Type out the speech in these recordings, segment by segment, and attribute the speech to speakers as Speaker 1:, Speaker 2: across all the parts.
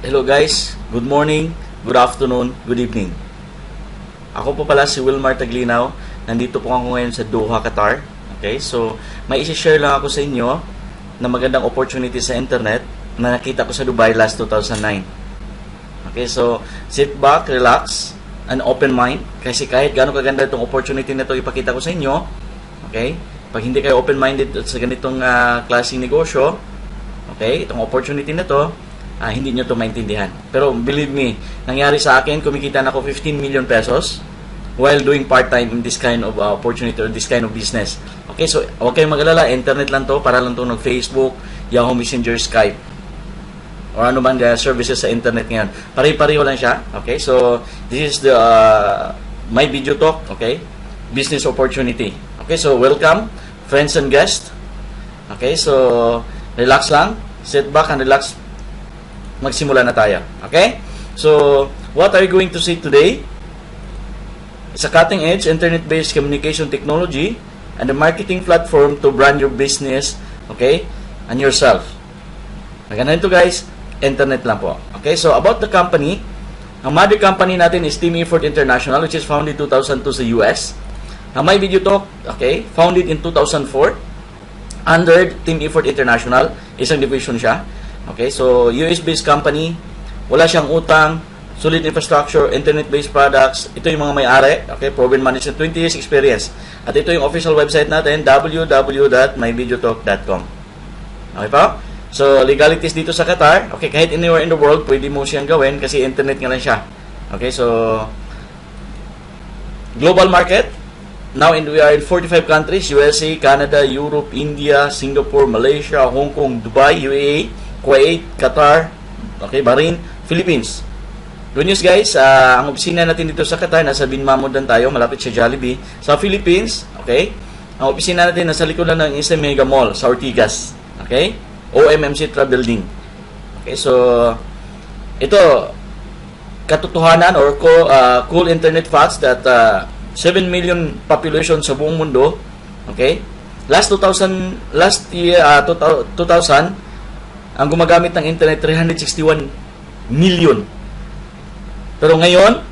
Speaker 1: Hello guys, good morning, good afternoon, good evening. Ako po pala si Wilmar Taglinaw. Nandito po ako ngayon sa Doha, Qatar. Okay, so may isi-share lang ako sa inyo na magandang opportunity sa internet na nakita ko sa Dubai last 2009. Okay, so sit back, relax, and open mind. Kasi kahit gaano kaganda itong opportunity na ito ipakita ko sa inyo, okay, pag hindi kayo open-minded sa ganitong klaseng negosyo, okay, itong opportunity na ito, hindi nyo ito maintindihan. Pero believe me, nangyari sa akin, kumikita na ako 15 million pesos while doing part-time in this kind of opportunity or this kind of business. Okay, so huwag kayong mag-alala, internet lang to, para lang to ng Facebook, Yahoo Messenger, Skype, or ano man services sa internet ngayon. Pare-pareho lang siya. Okay, so this is the my video talk, okay, business opportunity. Okay, so welcome, friends and guests. Okay, so relax lang, sit back and relax. Magsimula na tayo. Okay? So, what are you going to see today? It's a cutting-edge internet-based communication technology and a marketing platform to brand your business, okay, and yourself. Maganda ito guys, internet lang po. Okay? So, about the company, ang mother company natin is Team Effort International, which is founded 2002 sa US. Ang My Video Talk, okay, founded in 2004 under Team Effort International, isang division siya. Okay, so US-based company, wala siyang utang, solid infrastructure, internet-based products. Ito yung mga may-ari, okay, proven management, 20 years experience. At ito yung official website natin, www.myvideotalk.com. Okay po? So, legalities dito sa Qatar, okay, kahit anywhere in the world, pwede mo siyang gawin kasi internet nga lang siya. Okay, so, global market, now we are in 45 countries, USA, Canada, Europe, India, Singapore, Malaysia, Hong Kong, Dubai, UAE, Kuwait, Qatar, okay, Bahrain, Philippines. Good news guys, ang opisina natin dito sa Qatar, nasa Bin Mahmud lang tayo, malapit sa Jollibee. Sa Philippines, okay, ang opisina natin nasa likod lang ng Eastern Mega Mall, sa Ortigas. Okay, OMMC Building. Okay, so, ito, katotohanan or cool internet facts that 7 million population sa buong mundo, okay, last year, 2000, ang gumagamit ng internet 361 million. Pero ngayon,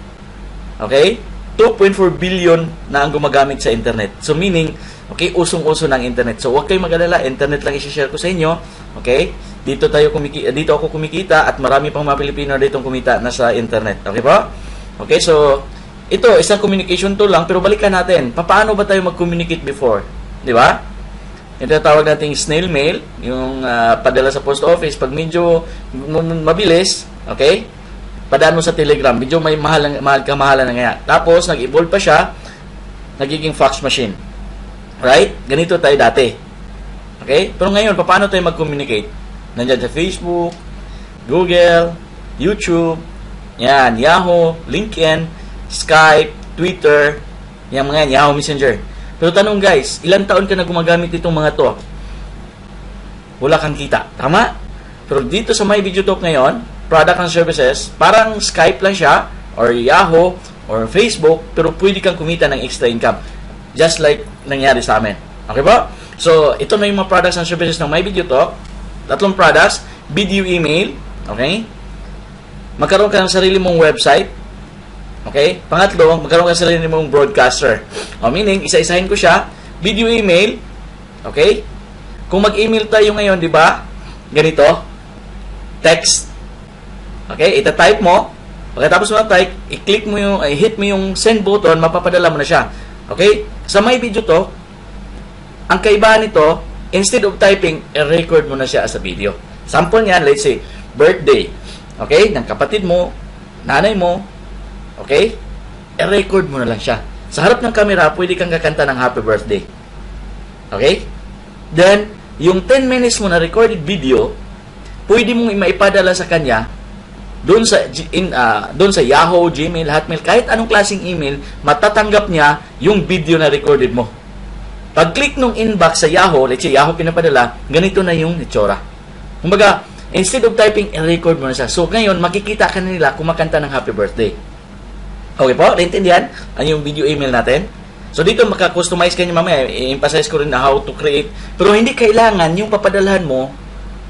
Speaker 1: okay, 2.4 billion na ang gumagamit sa internet. So meaning, okay, usong-uso ng internet. So huwag kayong mag-alala, internet lang i-share ko sa inyo. Okay? Dito ako kumikita at marami pang mga Pilipino dito kumita na sa internet. Okay po? Okay, so ito, isang communication tool lang, pero balikan natin. Paano ba tayo mag-communicate before? Di ba? Ito tawag nating snail mail, yung padala sa post office. Pag medyo mabilis, okay, padaan mo sa Telegram. Medyo may mahal na nga. Tapos, nag-evolve pa siya, nagiging fax machine. Right? Ganito tayo dati. Okay? Pero ngayon, paano tayo mag-communicate? Nandiyan sa Facebook, Google, YouTube, yan, Yahoo, LinkedIn, Skype, Twitter, yan mga yan, Yahoo Messenger. Pero tanong guys, ilang taon ka na gumagamit itong mga to? Wala kang kita. Tama? Pero dito sa My Video Talk ngayon, product and services, parang Skype lang siya, or Yahoo, or Facebook, pero pwede kang kumita ng extra income. Just like nangyari sa amin. Okay po? So, ito na yung mga products and services ng My Video Talk. Tatlong products, video email, okay? Magkaroon ka ng sarili mong website. Okay? Pangatlo, magkaroon ka sarili mong broadcaster. O, meaning, isa-isahin ko siya. Video email. Okay? Kung mag-email tayo ngayon, di ba? Ganito. Text. Okay? Ita-type mo. Pagkatapos mo na-type, i-click mo yung, hit mo yung send button, mapapadala mo na siya. Okay? Sa My Video to, ang kaibahan nito, instead of typing, i-record mo na siya as a video. Sample niyan, let's say, birthday. Okay? Ng kapatid mo, nanay mo, okay? I-record mo na lang siya. Sa harap ng camera, pwede kang kakanta ng happy birthday. Okay? Then, yung 10 minutes mo na recorded video, pwede mong maipadala sa kanya doon sa Yahoo, Gmail, Hotmail, kahit anong klaseng email, matatanggap niya yung video na recorded mo. Pag-click nung inbox sa Yahoo, let's say Yahoo pinapadala, ganito na yung itsura. Kumbaga, instead of typing, i-record mo na siya. So, ngayon, makikita ka na nila kumakanta ng happy birthday. Okay po? Naintindihan? Ano yung video email natin? So, dito maka-customize ka niyo mamaya. I-emphasize ko rin na how to create. Pero hindi kailangan yung papadalhan mo,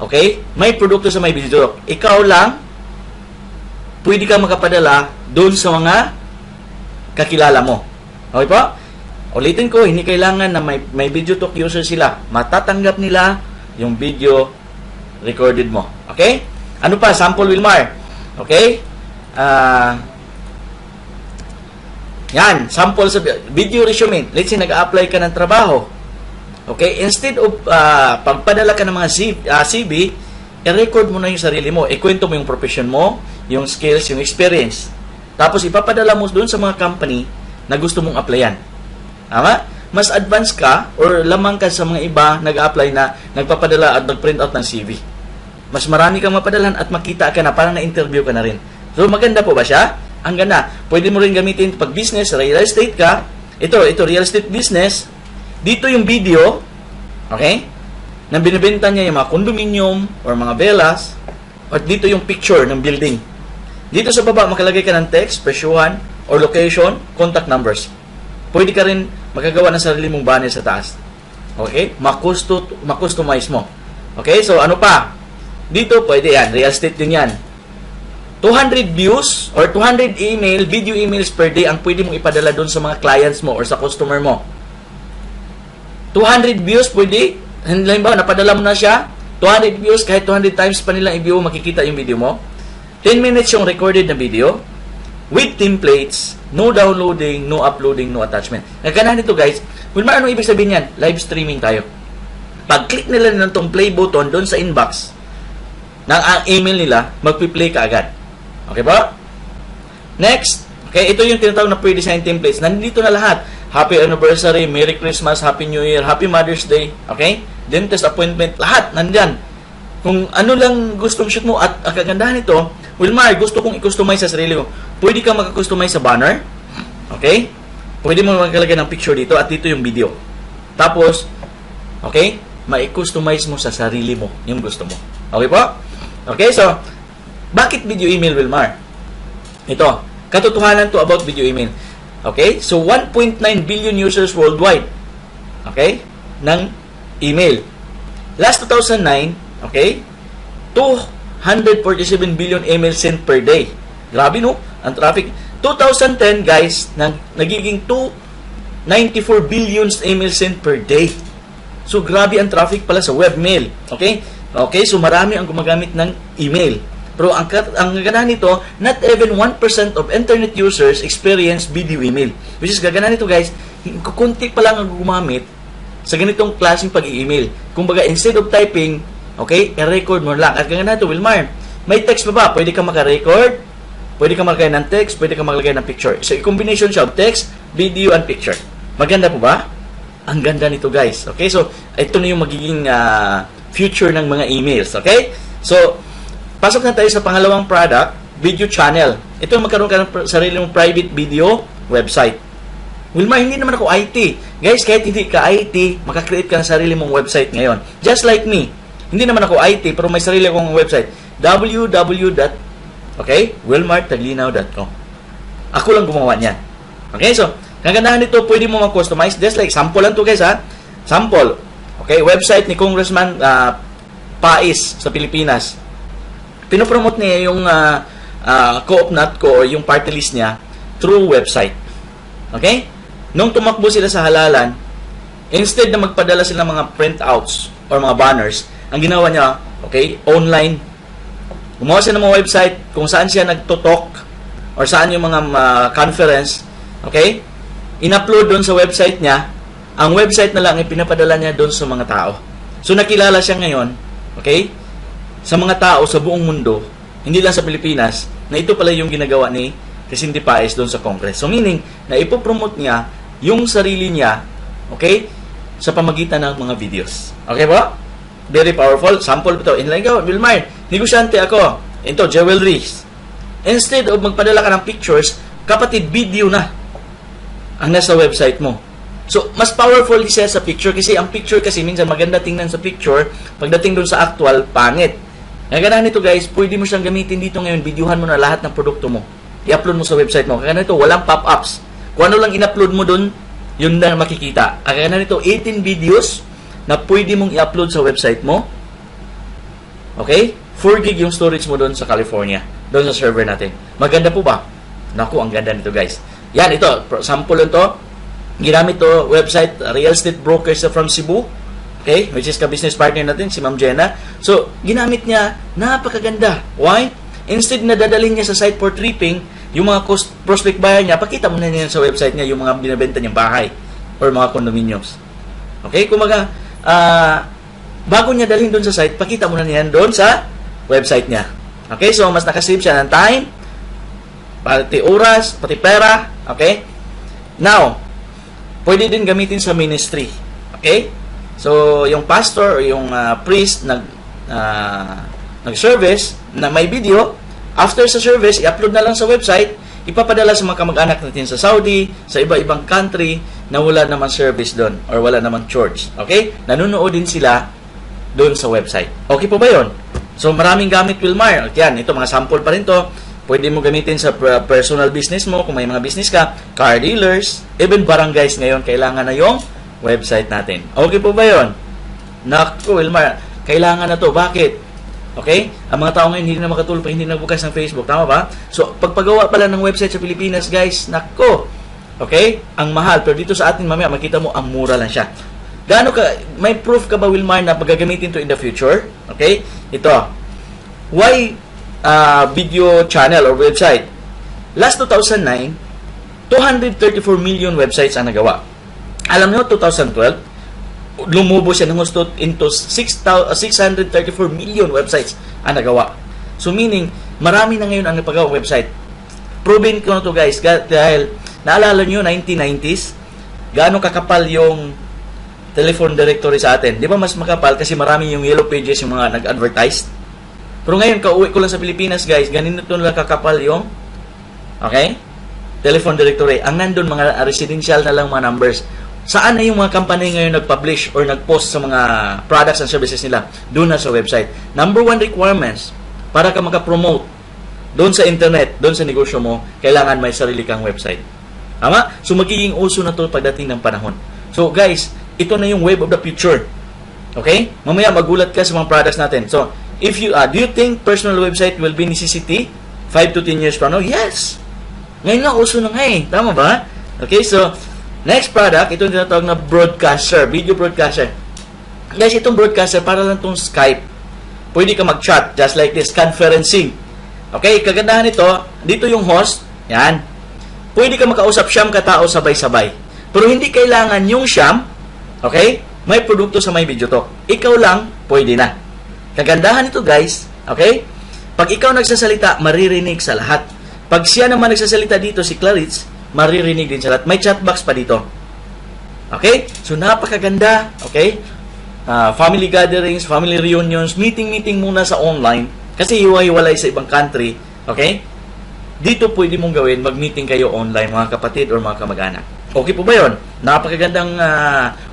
Speaker 1: okay? May produkto sa My Video Talk. Ikaw lang pwede ka makapadala doon sa mga kakilala mo. Okay po? Ulitin ko, hindi kailangan na may video talk user sila. Matatanggap nila yung video recorded mo. Okay? Ano pa? Sample, Wilmar. Okay? Yan. Sample sa video resume. Let's say, nag-apply ka ng trabaho. Okay? Instead of pagpadala ka ng mga CV, i-record mo na yung sarili mo. Ikwento mo yung profession mo, yung skills, yung experience. Tapos, ipapadala mo doon sa mga company na gusto mong applyan. Tama? Mas advanced ka or lamang ka sa mga iba nag-apply na nagpapadala at nag-print out ng CV. Mas marami kang mapadalan at makita ka na parang na-interview ka na rin. So, maganda po ba siya? Ang ganda. Pwede mo rin gamitin pag business, real estate ka. Ito, real estate business. Dito yung video, okay? Na binibenta niya yung mga condominium or mga velas. At dito yung picture ng building. Dito sa baba, makalagay ka ng text, presyuhan, or location, contact numbers. Pwede ka rin magagawa ng sarili mong banner sa taas. Okay? Makustomize mo. Okay? So, ano pa? Dito, pwede yan. Real estate din yan. 200 views or 200 video emails per day ang pwede mong ipadala doon sa mga clients mo or sa customer mo. 200 views pwede. Halimbawa, napadala mo na siya. 200 views, kahit 200 times pa nilang i-view, makikita yung video mo. 10 minutes yung recorded na video. With templates, no downloading, no uploading, no attachment. Nagkanahan nito guys, Wilmar, anong ibig sabihin yan? Live streaming tayo. Pag-click nila ng tong play button doon sa inbox ng email nila, magpi-play ka agad. Okay ba? Next, okay, ito yung tinatawag na pre-design templates. Nandito na lahat. Happy anniversary, Merry Christmas, Happy New Year, Happy Mother's Day, okay? Dentist appointment, lahat nandyan. Kung ano lang gustong shoot mo at ang kagandahan nito, Wilmar, gusto kong i-customize sa sarili ko. Pwede kang maka-customize sa banner. Okay? Pwede mo magkalagay ng picture dito at dito yung video. Tapos, okay? Ma-customize mo sa sarili mo yung gusto mo. Okay po? Okay, so, bakit video email, Wilmar? Ito, katotohanan to about video email. Okay? So, 1.9 billion users worldwide. Okay? Ng email. Last 2009, okay? 247 billion email sent per day. Grabe, no? Ang traffic. 2010, guys, nagiging 294 billion email sent per day. So, grabe ang traffic pala sa webmail. Okay? Okay, so marami ang gumagamit ng email. Pero ang gaganahan nito, not even 1% of internet users experience video email. Which is gaganahan nito, guys, kukunti pa lang ang gumamit sa ganitong klaseng pag-i-email. Kumbaga, instead of typing, okay, i-record mo lang. At gaganahan nito, Wilmar, may text pa ba? Pwede ka maka-record, pwede ka maglagay ng text, pwede ka maglagay ng picture. So, i-combination siya of text, video, and picture. Maganda po ba? Ang ganda nito, guys. Okay, so, ito na yung magiging future ng mga emails. Okay? So, pasok na tayo sa pangalawang product, video channel. Ito magkaroon ka ng sarili mong private video website. Wilmar, hindi naman ako IT. Guys, kahit hindi ka IT, makakreate ka ng sarili mong website ngayon. Just like me. Hindi naman ako IT, pero may sarili akong website. www.wilmartaglinaw.com. Ako lang gumawa niyan. Okay, so, kagandahan nito, pwede mo mag-customize. Just like, sample lang to guys, ha? Sample. Okay, website ni Congressman Pais sa Pilipinas. Pinopromote niya yung co-op NATCO o yung party list niya through website. Okay? Nung tumakbo sila sa halalan, instead na magpadala sila ng mga printouts or mga banners, ang ginawa niya, okay, online. Gumawa siya ng mga website kung saan siya nagtutok or saan yung mga conference, okay? In-upload doon sa website niya. Ang website na lang ay pinapadala niya doon sa mga tao. So, nakilala siya ngayon, okay, sa mga tao sa buong mundo, hindi lang sa Pilipinas, na ito pala yung ginagawa ni Quezente Paez doon sa Congress. So, meaning, na ipopromote niya yung sarili niya, okay, sa pamagitan ng mga videos. Okay ba? Very powerful. Sample ito. Inline ka, Wilmar, negosyante ako. Ito, jewelries. Instead of magpadala ka ng pictures, kapatid, video na ang nasa website mo. So, mas powerful siya sa picture kasi ang picture kasi minsan maganda tingnan sa picture, pagdating doon sa actual, pangit. Kaya nito guys, pwede mo siyang gamitin dito ngayon, videohan mo na lahat ng produkto mo. I-upload mo sa website mo. Kaya nito, walang pop-ups. Kung ano lang in-upload mo doon, yun na makikita. Kaya nito, 18 videos na pwede mong i-upload sa website mo. Okay? 4 gig yung storage mo doon sa California, doon sa server natin. Maganda po ba? Naku, ang ganda nito guys. Yan, ito, sample lang to. Ginamit to website, real estate brokers from Cebu. Okay, which is ka-business partner natin, si Ma'am Jenna. So, ginamit niya, napakaganda. Why? Instead na dadalhin niya sa site for tripping, yung mga prospect buyer niya, pakita mo na niya sa website niya yung mga binibenta niyang bahay or mga condominiums. Okay, kumaga, bago niya dalhin doon sa site, pakita mo na niya doon sa website niya. Okay, so mas nakasave siya ng time, pati oras, pati pera. Okay, now, pwede din gamitin sa ministry. Okay, so yung pastor o yung priest nag-service na may video, after sa service, i-upload na lang sa website, ipapadala sa mga kamag-anak natin sa Saudi, sa iba-ibang country na wala naman service doon or wala naman church. Okay? Nanonood din sila doon sa website. Okay po ba yun? So, maraming gamit, Wilmar. Yan, ito, mga sample pa rin to. Pwede mo gamitin sa personal business mo, kung may mga business ka, car dealers, even barangays ngayon, kailangan na yung website natin. Okay po ba yun? Naku, Wilmar, kailangan na to. Bakit? Okay? Ang mga tao ngayon hindi na makatulog pag hindi nagbukas ng Facebook. Tama ba? So, pagpagawa pala ng website sa Pilipinas, guys, nako. Okay? Ang mahal. Pero dito sa atin, mamaya, makita mo, ang mura lang siya. Gaano ka, may proof ka ba, Wilmar, na magagamitin to in the future? Okay? Ito. Why video channel or website? Last 2009, 234 million websites ang nagawa. Alam nyo, 2012, lumubo siya ng gusto into 634 million websites ang nagawa. So meaning, marami na ngayon ang napagawa website. Proven ko na to guys, dahil naalala nyo 1990s, gaano kakapal yung telephone directory sa atin. Di ba mas makapal kasi marami yung yellow pages yung mga nag-advertise. Pero ngayon, kauwi ko lang sa Pilipinas guys, ganito lang kakapal yung telephone directory. Ang nandun mga residential na lang mga numbers. Saan na yung mga company ngayon nag-publish or nag-post sa mga products and services nila? Doon na sa website. Number 1 requirements para ka makapromote doon sa internet, doon sa negosyo mo, kailangan may sarili kang website. Tama? So, magiging uso na to pagdating ng panahon. So, guys, ito na yung wave of the future. Okay? Mamaya magulat ka sa mga products natin. So, if you do you think personal website will be necessity 5 to 10 years from now? Yes! Ngayon nga, uso na nga eh. Tama ba? Okay, so, next product, ito yung tinatawag na broadcaster, video broadcaster. Guys, itong broadcaster, para lang itong Skype. Pwede ka mag-chat, just like this, conferencing. Okay, kagandahan ito, dito yung host, yan. Pwede ka makausap siyam katao sabay-sabay. Pero hindi kailangan yung siyam, okay, may produkto sa may video talk. Ikaw lang, pwede na. Kagandahan ito guys, okay, pag ikaw nagsasalita, maririnig sa lahat. Pag siya naman nagsasalita dito, si Claritz, maririnig din sa lahat. May chat box pa dito. Okay? So, napakaganda. Okay? Family gatherings, family reunions, meeting muna sa online. Kasi hiwa-hiwalay sa ibang country. Okay? Dito pwede mong gawin, mag-meeting kayo online, mga kapatid or mga kamag-anak. Okay po ba yun? Napakagandang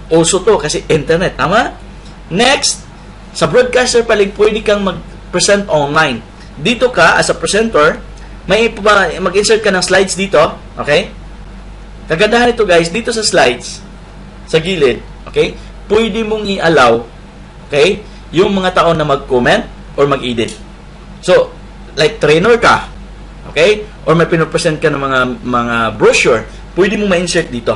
Speaker 1: uso to kasi internet. Tama? Next, sa broadcaster paling pwede kang mag-present online. Dito ka, as a presenter, may mag-insert ka ng slides dito, okay? Kagandahan ito guys, dito sa slides, sa gilid, okay? Pwede mong i-allow, okay? Yung mga tao na mag-comment or mag-edit. So, like trainer ka, okay? Or may pinopresent ka ng mga brochure, pwede mong ma-insert dito.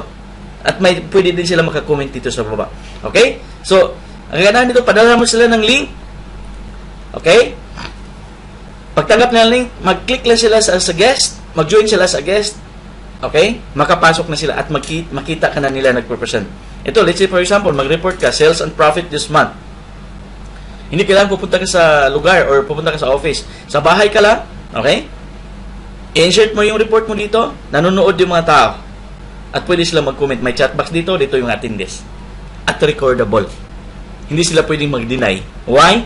Speaker 1: At pwede din sila maka-comment dito sa baba. Okay? So, ang kagandahan dito, padala mo sila ng link, okay? Pagtanggap ng link, mag-click lang sila sa guest, mag-join sila sa guest, okay? Makapasok na sila at makita ka na nila nagpo-present. Ito, let's say for example, mag-report ka, sales and profit this month. Hindi kailangan pupunta ka sa lugar or pupunta ka sa office. Sa bahay ka lang, okay? I-insert mo yung report mo dito, nanonood yung mga tao. At pwede sila mag-comment. May chat box dito yung attendance. At recordable. Hindi sila pwedeng mag-deny. Why?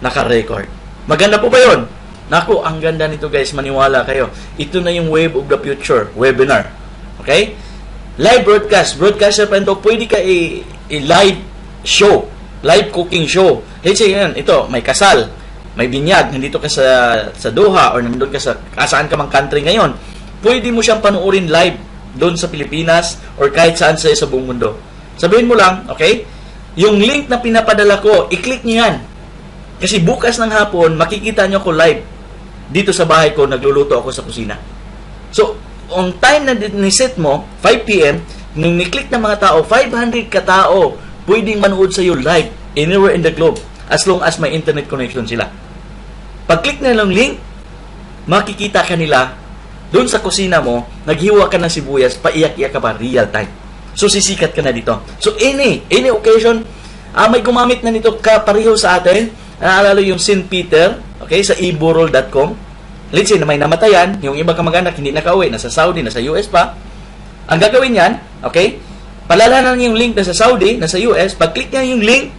Speaker 1: Naka-record. Maganda po ba yun? Naku, ang ganda nito guys, maniwala kayo. Ito na yung wave of the future, webinar. Okay? Live broadcast. Broadcaster pa ito, pwede ka i-live show. Live cooking show. Let's say, ito, may kasal, may binyag, nandito ka sa Doha or nandun ka sa saan ka mang country ngayon. Pwede mo siyang panuorin live doon sa Pilipinas or kahit saan sa buong mundo. Sabihin mo lang, okay? Yung link na pinapadala ko, i-click niyo yan. Kasi bukas ng hapon, makikita nyo ako live dito sa bahay ko, nagluluto ako sa kusina. So, on time na ni-set mo, 5 p.m., nung ni-click ng mga tao, 500 katao pwedeng manood sa iyo live anywhere in the globe as long as may internet connection sila. Pag-click na lang link, makikita ka nila doon sa kusina mo, naghiwa ka ng sibuyas, paiyak-iyak ka pa, real time. So, sisikat ka na dito. So, any occasion, may gumamit na nito kapareho sa atin. Naalala yung St. Peter, okay, sa eborol.com. Let's say na may namatayan, yung ibang kamag-anak hindi nakauwi, nasa Saudi, nasa US pa. Ang gagawin yan, okay, palalanan niya yung link na sa Saudi, nasa US, pag-click niya yung link,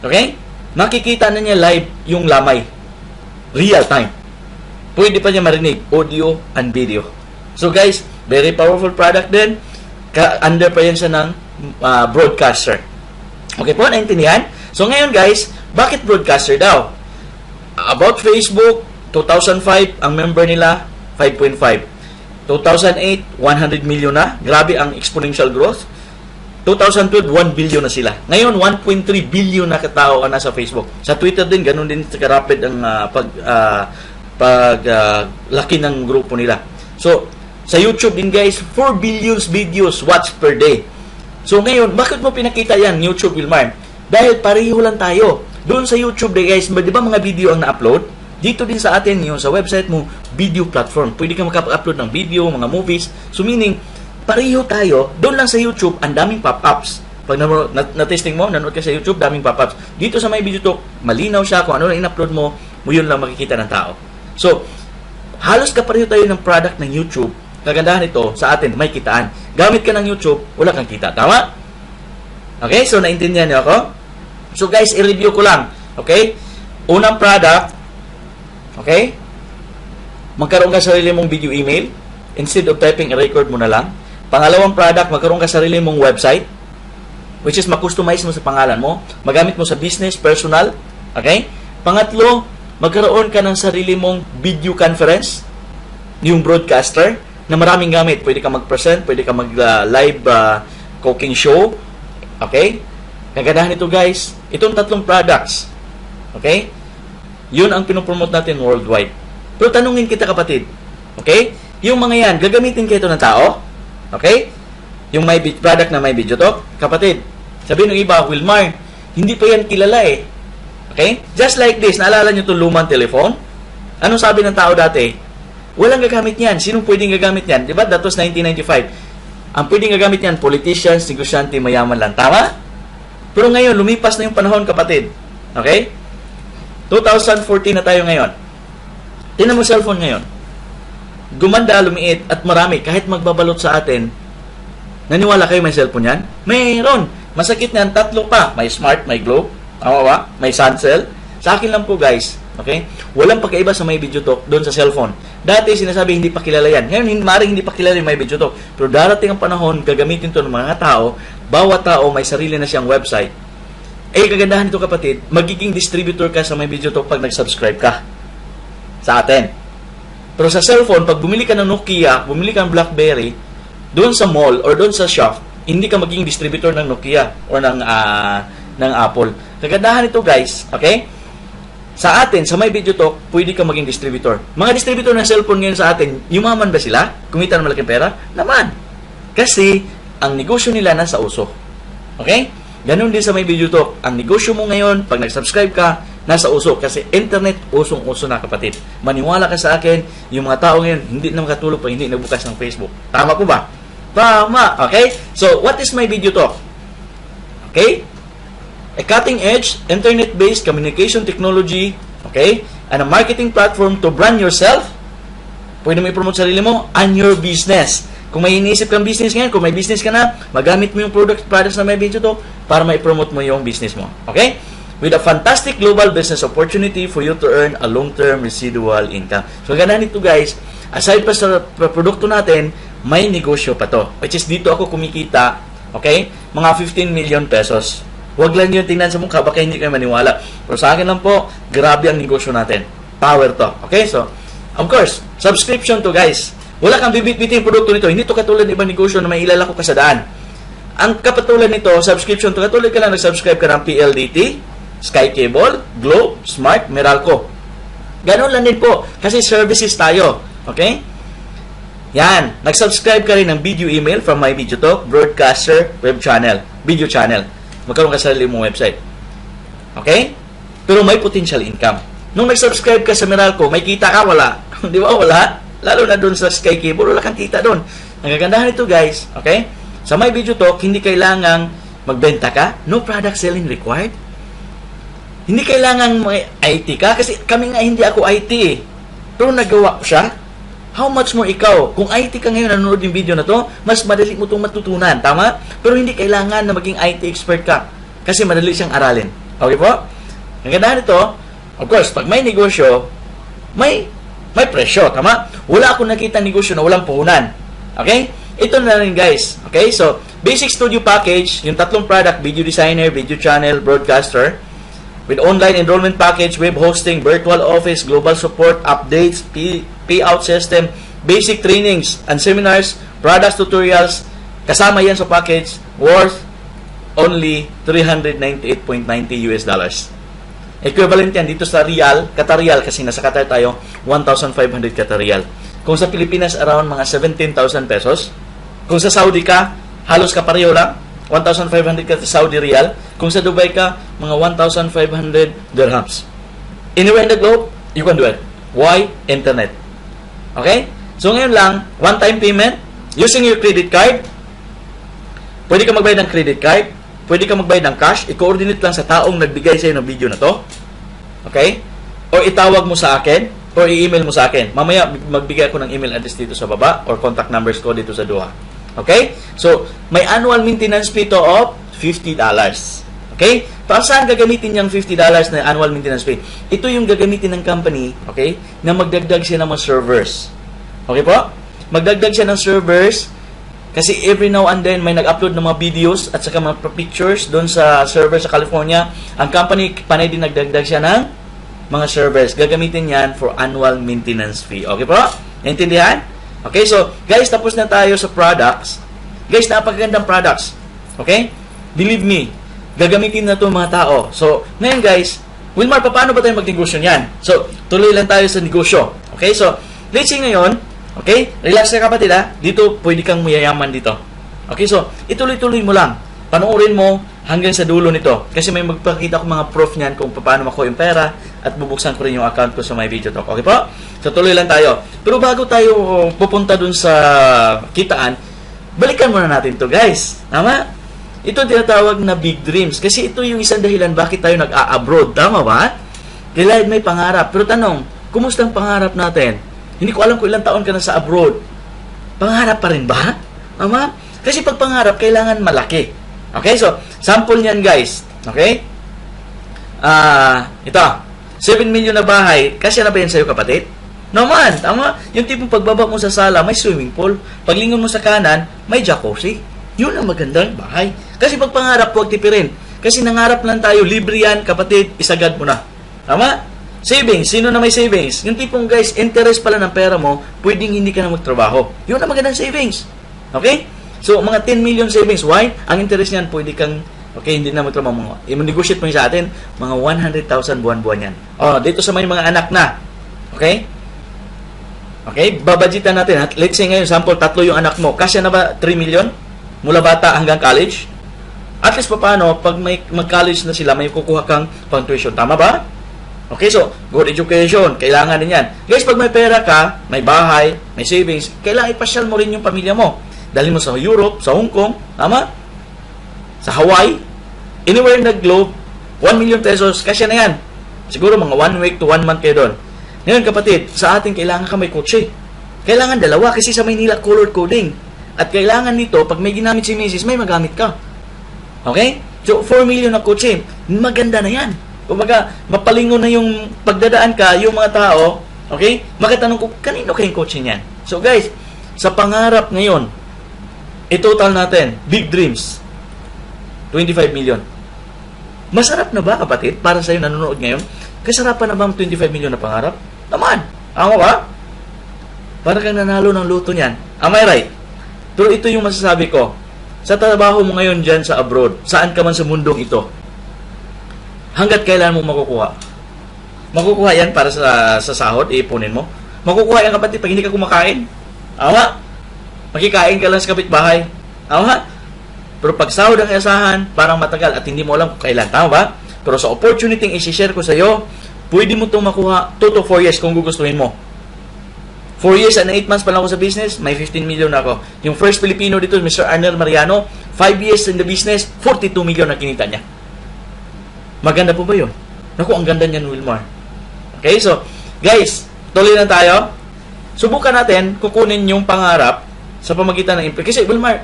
Speaker 1: okay, makikita na niya live yung lamay. Real time. Pwede pa niya marinig audio and video. So guys, very powerful product din. Under pa yan siya ng broadcaster. Okay po, naintindihan? So ngayon guys, bakit broadcaster daw? About Facebook, 2005, ang member nila, 5.5. 2008, 100 million na. Grabe ang exponential growth. 2012, 1 billion na sila. Ngayon, 1.3 billion na katao ang nasa Facebook. Sa Twitter din, ganun din karapid ang laki ng grupo nila. So, sa YouTube din guys, 4 billions videos watched per day. So ngayon, bakit mo pinakita yan, YouTube Wilmar? Dahil pareho lang tayo. Doon sa YouTube din guys, di ba mga video ang na-upload? Dito din sa atin, yung sa website mo, video platform. Pwede ka makapag-upload ng video, mga movies. So meaning, pareho tayo. Doon lang sa YouTube, ang daming pop-ups. Pag na-testing mo, nanood ka sa YouTube, daming pop-ups. Dito sa My Video Talk, malinaw siya kung ano na in-upload mo, yun lang makikita ng tao. So, halos kapareho tayo ng product ng YouTube. Kagandahan ito sa atin, may kitaan. Gamit ka ng YouTube, wala kang kita. Tama? Okay? So, naintindihan niyo ako? So, guys, i-review ko lang. Okay? Unang product, okay? Magkaroon ka sarili mong video email. Instead of typing, i-record mo na lang. Pangalawang product, magkaroon ka sarili mong website, which is makustomize mo sa pangalan mo. Magamit mo sa business, personal. Okay? Pangatlo, magkaroon ka ng sarili mong video conference, yung broadcaster, na maraming gamit. Pwede ka mag-present, pwede ka mag-live cooking show. Okay? Kagandahan ito guys, itong tatlong products. Okay? Yun ang pinopromote natin worldwide. Pero tanungin kita kapatid. Okay? Yung mga yan, gagamitin kayo ito ng tao? Okay? Yung may product na may video talk? Kapatid, sabihin ng iba, Wilmar, hindi pa yan kilala eh. Okay? Just like this, naalala nyo itong lumang telephone? Anong sabi ng tao dati? Walang gagamit yan. Sinong pwedeng gagamit yan? Diba? That was 1995. Ang pwedeng gagamit yan, politicians, negosyante, mayaman lang. Tama? Pero ngayon, lumipas na yung panahon, kapatid. Okay? 2014 na tayo ngayon. Tingnan mo cellphone ngayon. Gumanda, lumiit, at marami. Kahit magbabalot sa atin, naniwala kayo may cellphone yan? Mayroon. Masakit na yan, tatlo pa. May Smart, may Globe, may Suncell. Sa akin lang po, guys. Okay? Walang pagkaiba sa may video talk doon sa cellphone. Dati sinasabi hindi pa kilala yan. Ngayon maaaring hindi pa kilala yung may video talk. Pero darating ang panahon, gagamitin to ng mga tao. Bawat tao may sarili na siyang website. Eh, kagandahan nito kapatid, magiging distributor ka sa may video talk pag nag-subscribe ka sa atin. Pero sa cellphone, pag bumili ka ng Nokia, bumili ka ng BlackBerry, doon sa mall or doon sa shop, hindi ka magiging distributor ng Nokia or ng Apple. Kagandahan nito guys, okay? Sa atin, sa may video talk, pwede ka maging distributor. Mga distributor ng cellphone ngayon sa atin, yumaman ba sila? Kumita ng malaking pera? Naman. Kasi, ang negosyo nila nasa uso. Okay? Ganun din sa may video talk. Ang negosyo mo ngayon, pag nag-subscribe ka, nasa uso. Kasi internet, usong-uso na kapatid. Maniwala ka sa akin, yung mga tao ngayon, hindi na makatulog pag hindi nabukas ng Facebook. Tama po ba? Tama. Okay? So, what is my video talk? Okay? A cutting-edge, internet-based communication technology, okay, and a marketing platform to brand yourself. Pwede mo i-promote sarili mo and your business. Kung may iniisip kang business ngayon, kung may business ka na, magamit mo yung products na may video to para ma-promote mo yung business mo. Okay? With a fantastic global business opportunity for you to earn a long-term residual income. So, ganahan ito guys, aside pa sa produkto natin, may negosyo pa to. Which is dito ako kumikita, okay, mga 15 million pesos. Huwag lang yun tingnan sa mukha, baka hindi kayo maniwala. Pero sa akin lang po, grabe ang negosyo natin. Power to. Okay, so, of course, subscription to guys. Wala kang bibit-bitin yung produkto nito. Hindi to katulad ng ibang negosyo na may ilalako ka sa daan. Ang kapatulan nito, subscription to, katulad ka lang nag-subscribe ka ng PLDT, Sky Cable, Globe, Smart, Meralco. Ganon lang din po. Kasi services tayo. Okay? Yan. Nag-subscribe ka rin ng video email from My Video Talk, broadcaster, web channel, video channel. Magkaroon ka sa sarili mong website. Okay? Pero may potential income. Nung nag-subscribe ka sa Meralco, may kita ka? Wala. Di ba? Wala. Lalo na doon sa Sky Cable, wala kang kita doon. Ang kagandahan ito, guys, okay? Sa My Video Talk, hindi kailangang magbenta ka. No product selling required. Hindi kailangan may IT ka. Kasi kami nga hindi ako IT eh. Pero nagawa ko siya. How much more ikaw? Kung IT ka ngayon, nanonood yung video na to, mas madali mo itong matutunan. Tama? Pero hindi kailangan na maging IT expert ka. Kasi madali siyang aralin. Okay po? Ang gandahan ito, of course, pag may negosyo, may presyo. Tama? Wala akong nakita negosyo na walang puhunan. Okay? Ito na rin, guys. Okay? So, basic studio package, yung tatlong product, video designer, video channel, broadcaster, with online enrollment package, web hosting, virtual office, global support, updates, payout system, basic trainings and seminars, products, tutorials, kasama yan sa package, worth only $398.90 US. Equivalent yan dito sa Riyal, Qatar Riyal, kasi nasa Qatar tayo, 1,500 Qatar Riyal. Kung sa Pilipinas, around mga 17,000 pesos. Kung sa Saudi ka, halos kapareho lang, 1,500 ka sa Saudi Riyal. Kung sa Dubai ka, mga 1,500 dirhams. Anywhere in the globe, you can do it. Why? Internet. Okay? So ngayon lang, one-time payment, using your credit card. Pwede ka magbayad ng credit card, pwede ka magbayad ng cash, i-coordinate lang sa taong nagbigay sa'yo ng video na to. Okay? O itawag mo sa akin, o i-email mo sa akin. Mamaya, magbigay ako ng email address dito sa baba, or contact numbers ko dito sa duha. Okay? So, may annual maintenance fee to of $50. Okay? Para saan gagamitin yung $50 na annual maintenance fee? Ito yung gagamitin ng company, okay, na magdagdag siya ng mga servers. Okay po? Magdagdag siya ng servers kasi every now and then may nag-upload ng mga videos at saka mga pictures doon sa server sa California. Ang company panay din nagdagdag siya ng mga servers. Gagamitin yan for annual maintenance fee. Okay po? Naintindihan? Okay, so, guys, tapos na tayo sa products. Guys, napakagandang products. Okay? Believe me, gagamitin na ito mga tao. So, ngayon guys, Wilmar, paano ba tayo magnegosyo niyan? So, tuloy lang tayo sa negosyo. Okay, so, let's say ngayon, okay, relax ka kapatid ha, dito pwede kang mayayaman dito. Okay, so, ituloy-tuloy mo lang. Panoorin mo hanggang sa dulo nito. Kasi may magpakita ko mga proof niyan kung paano makuha yung pera at bubuksan ko rin yung account ko sa My Video Talk. Okay po? So, tuloy lang tayo. Pero bago tayo pupunta dun sa kitaan, balikan muna natin to guys. Tama? Ito tinatawag na big dreams. Kasi ito yung isang dahilan bakit tayo nag-a-abroad. Tama ba? Kailangan may pangarap. Pero tanong, kumusta ang pangarap natin? Hindi ko alam kung ilang taon ka na sa abroad. Pangarap pa rin ba? Tama? Kasi pag pangarap, kailangan malaki. Okay? So, sample niyan guys. Okay? Ito. 7 million na bahay. Kasi na ba yan sa'yo kapatid? Naman, tama. Yung tipong pagbaba mo sa sala, may swimming pool. Paglingon mo sa kanan, may jacuzzi. Yun ang magandang bahay. Kasi pag pangarap, huwag tipirin. Kasi nangarap lang tayo, libre yan, kapatid, isagad mo na. Tama? Savings. Sino na may savings? Yung tipong guys, interest pala ng pera mo, pwedeng hindi ka na magtrabaho. Yun ang magandang savings. Okay? So, mga 10 million savings. Why? Ang interest niyan, pwede kang, okay, hindi na magtrabaho. I-negotiate mo sa atin, mga 100,000 buwan-buwan yan. Oh, dito sa may mga anak na. Okay? Okay, babadgetan natin. Let's say ngayon, sample, 3 yung anak mo. Kasya na ba 3 million? Mula bata hanggang college? At least pa paano, pag may mag-college na sila, may kukuha kang pang-tuition. Tama ba? Okay, so, good education. Kailangan din yan. Guys, pag may pera ka, may bahay, may savings, kailangan ipasyal mo rin yung pamilya mo. Dali mo sa Europe, sa Hong Kong, tama? Sa Hawaii, anywhere in the globe, 1 million pesos, kasya na yan. Siguro mga 1 week to 1 month kayo doon. Ngayon kapatid, sa atin kailangan ka may kotse. Kailangan dalawa kasi sa Maynila color coding. At kailangan nito, pag may ginamit si Mrs., may magamit ka. Okay? So, 4 million na kotse, maganda na yan. Kumbaga, mapalingon na yung pagdadaan ka, yung mga tao, okay? Makatanong ko, kanino kayong kotse niyan? So guys, sa pangarap ngayon, i-total natin, big dreams, 25 million. Masarap na ba kapatid, para sa'yo nanonood ngayon? Kasarapan na ba ang 25 million na pangarap? Naman. Ama ba? Para kang nanalo ng luto niyan. Am I right? Pero ito yung masasabi ko. Sa trabaho mo ngayon dyan sa abroad, saan ka man sa mundong ito, Hanggat kailan mo makukuha? Makukuha yan para sa sahod, iipunin mo. Makukuha yan kapatid pag hindi ka kumakain. Awa, makikain ka lang sa kapitbahay. Awa, pero pag sahod ang asahan, parang matagal at hindi mo alam kung kailan. Tama ba? Pero sa opportunity yung isi-share ko sa iyo, pwede mo itong makuha 2 to 4 years kung gugustuhin mo. 4 years and 8 months pa lang ako sa business, may 15 million na ako. Yung first Filipino dito, Mr. Arnel Mariano, 5 years in the business, 42 million na kinita niya. Maganda po ba yun? Naku, ang ganda niyan, Wilmar. Okay, so, guys, tuloy na tayo. Subukan natin kukunin yung pangarap sa pamagitan ng empleyado. Kasi, Wilmar,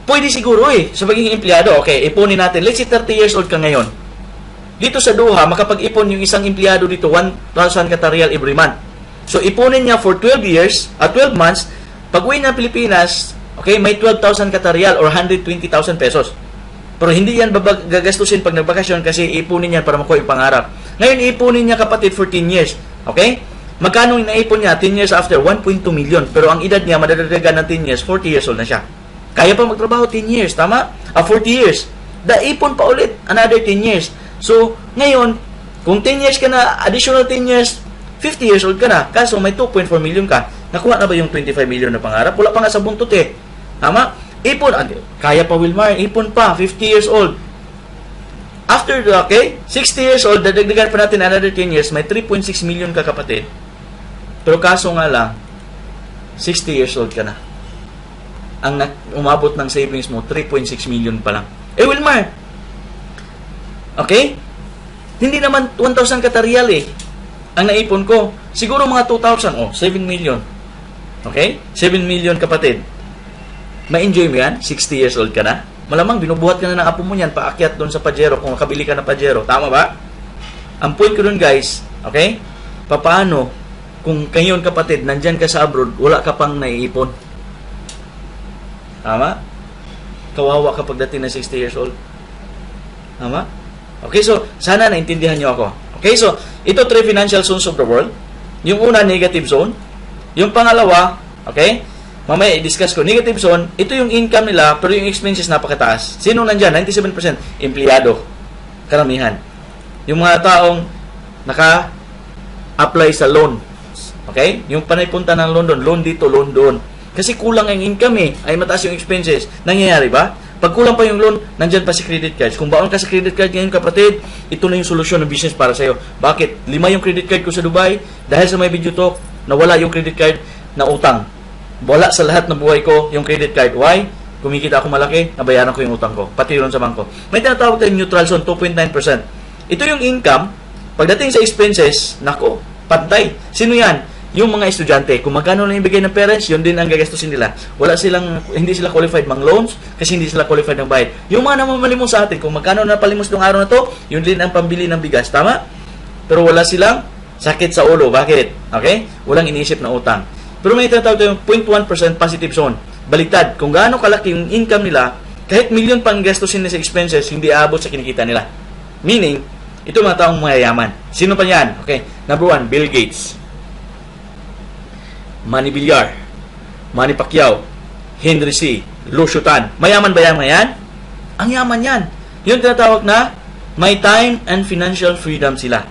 Speaker 1: pwede siguro sa pagiging empleyado. Okay, ipunin natin. Let's say 30 years old ka ngayon. Dito sa Doha, makapag-ipon yung isang empleyado dito, 1,000 Qatar Riyal every month. So, ipunin niya for 12 years, 12 months, pag-uwi ng Pilipinas, okay, may 12,000 Qatar Riyal or 120,000 pesos. Pero hindi yan gagastusin pag nagbakasyon kasi ipunin niya para makuha yung pangarap. Ngayon, ipunin niya kapatid for 10 years. Okay? Magkano yung naipon niya 10 years after? 1.2 million. Pero ang edad niya, madadagdagan ng 10 years, 40 years old na siya. Kaya pa magtrabaho 10 years, tama? 40 years. Daipon pa ulit, another 10 years. So, ngayon, kung 10 years ka na, additional 10 years, 50 years old ka na, kaso may 2.4 million ka. Nakuha na ba yung 25 million na pangarap? Wala pa nga sa buntot Tama? Ipon, kaya pa Wilmar, ipon pa, 50 years old. After, 60 years old, dadagdagan pa natin another 10 years, may 3.6 million ka kapatid. Pero kaso nga lang, 60 years old ka na. Ang umabot ng savings mo, 3.6 million pa lang. Wilmar, okay? Hindi naman 1,000 Qatar Riyal ang naipon ko. Siguro mga 2,000, 7 million. Okay? 7 million kapatid. Ma-enjoy mo yan? 60 years old ka na? Malamang binubuhat ka na ng apo mo yan, paakyat doon sa Pajero kung makabili ka ng Pajero. Tama ba? Ang point ko doon guys, okay? Paano kung ngayon kapatid, nandyan ka sa abroad, wala ka pang naiipon? Tama? Kawawa ka pagdating na 60 years old. Tama? Okay, so sana naintindihan nyo ako. Okay, so ito 3 financial zones of the world. Yung una, negative zone. Yung pangalawa, okay, mamaya i-discuss ko. Negative zone, ito yung income nila, pero yung expenses napakataas. Sino nandyan? 97%. Empleyado. Karamihan. Yung mga taong naka-apply sa loan. Okay? Yung panaypunta ng London, loan dito, loan doon. Kasi kulang ang income ay mataas yung expenses. Nangyayari ba? Pag kulang pa yung loan, nandyan pa si credit cards. Kung baon ka sa credit card ngayon kapatid, ito na yung solusyon ng business para sa'yo. Bakit? 5 yung credit card ko sa Dubai, dahil sa may video talk, nawala yung credit card na utang. Wala sa lahat ng buhay ko yung credit card. Why? Kumikita ako malaki, nabayaran ko yung utang ko. Pati yun sa bangko. May tinatawag tayong neutral zone, 2.9%. Ito yung income, pagdating sa expenses, nako, pantay. Sino yan? Yung mga estudyante, kung magkano lang ibigay ng parents, yun din ang gagastusin nila. Hindi sila qualified mang loans, kasi hindi sila qualified ng bayad. Yung mga namamalimos sa atin, kung magkano na palimos ng araw na to, yun din ang pambili ng bigas. Tama? Pero wala silang sakit sa ulo. Bakit? Okay? Walang iniisip na utang. Pero may tinatawag tayong 0.1% positive zone. Baligtad, kung gaano kalaki yung income nila, kahit million pang gastusin nila sa expenses, hindi aabot sa kinikita nila. Meaning, ito mga taong mayayaman. Sino pa yan? Okay. Number 1, Bill Gates. Manny Villar, Manny Pacquiao, Henry C., Lucio Tan. Mayaman ba yan ngayon? Ang yaman yan. Yung tinatawag na may time and financial freedom sila.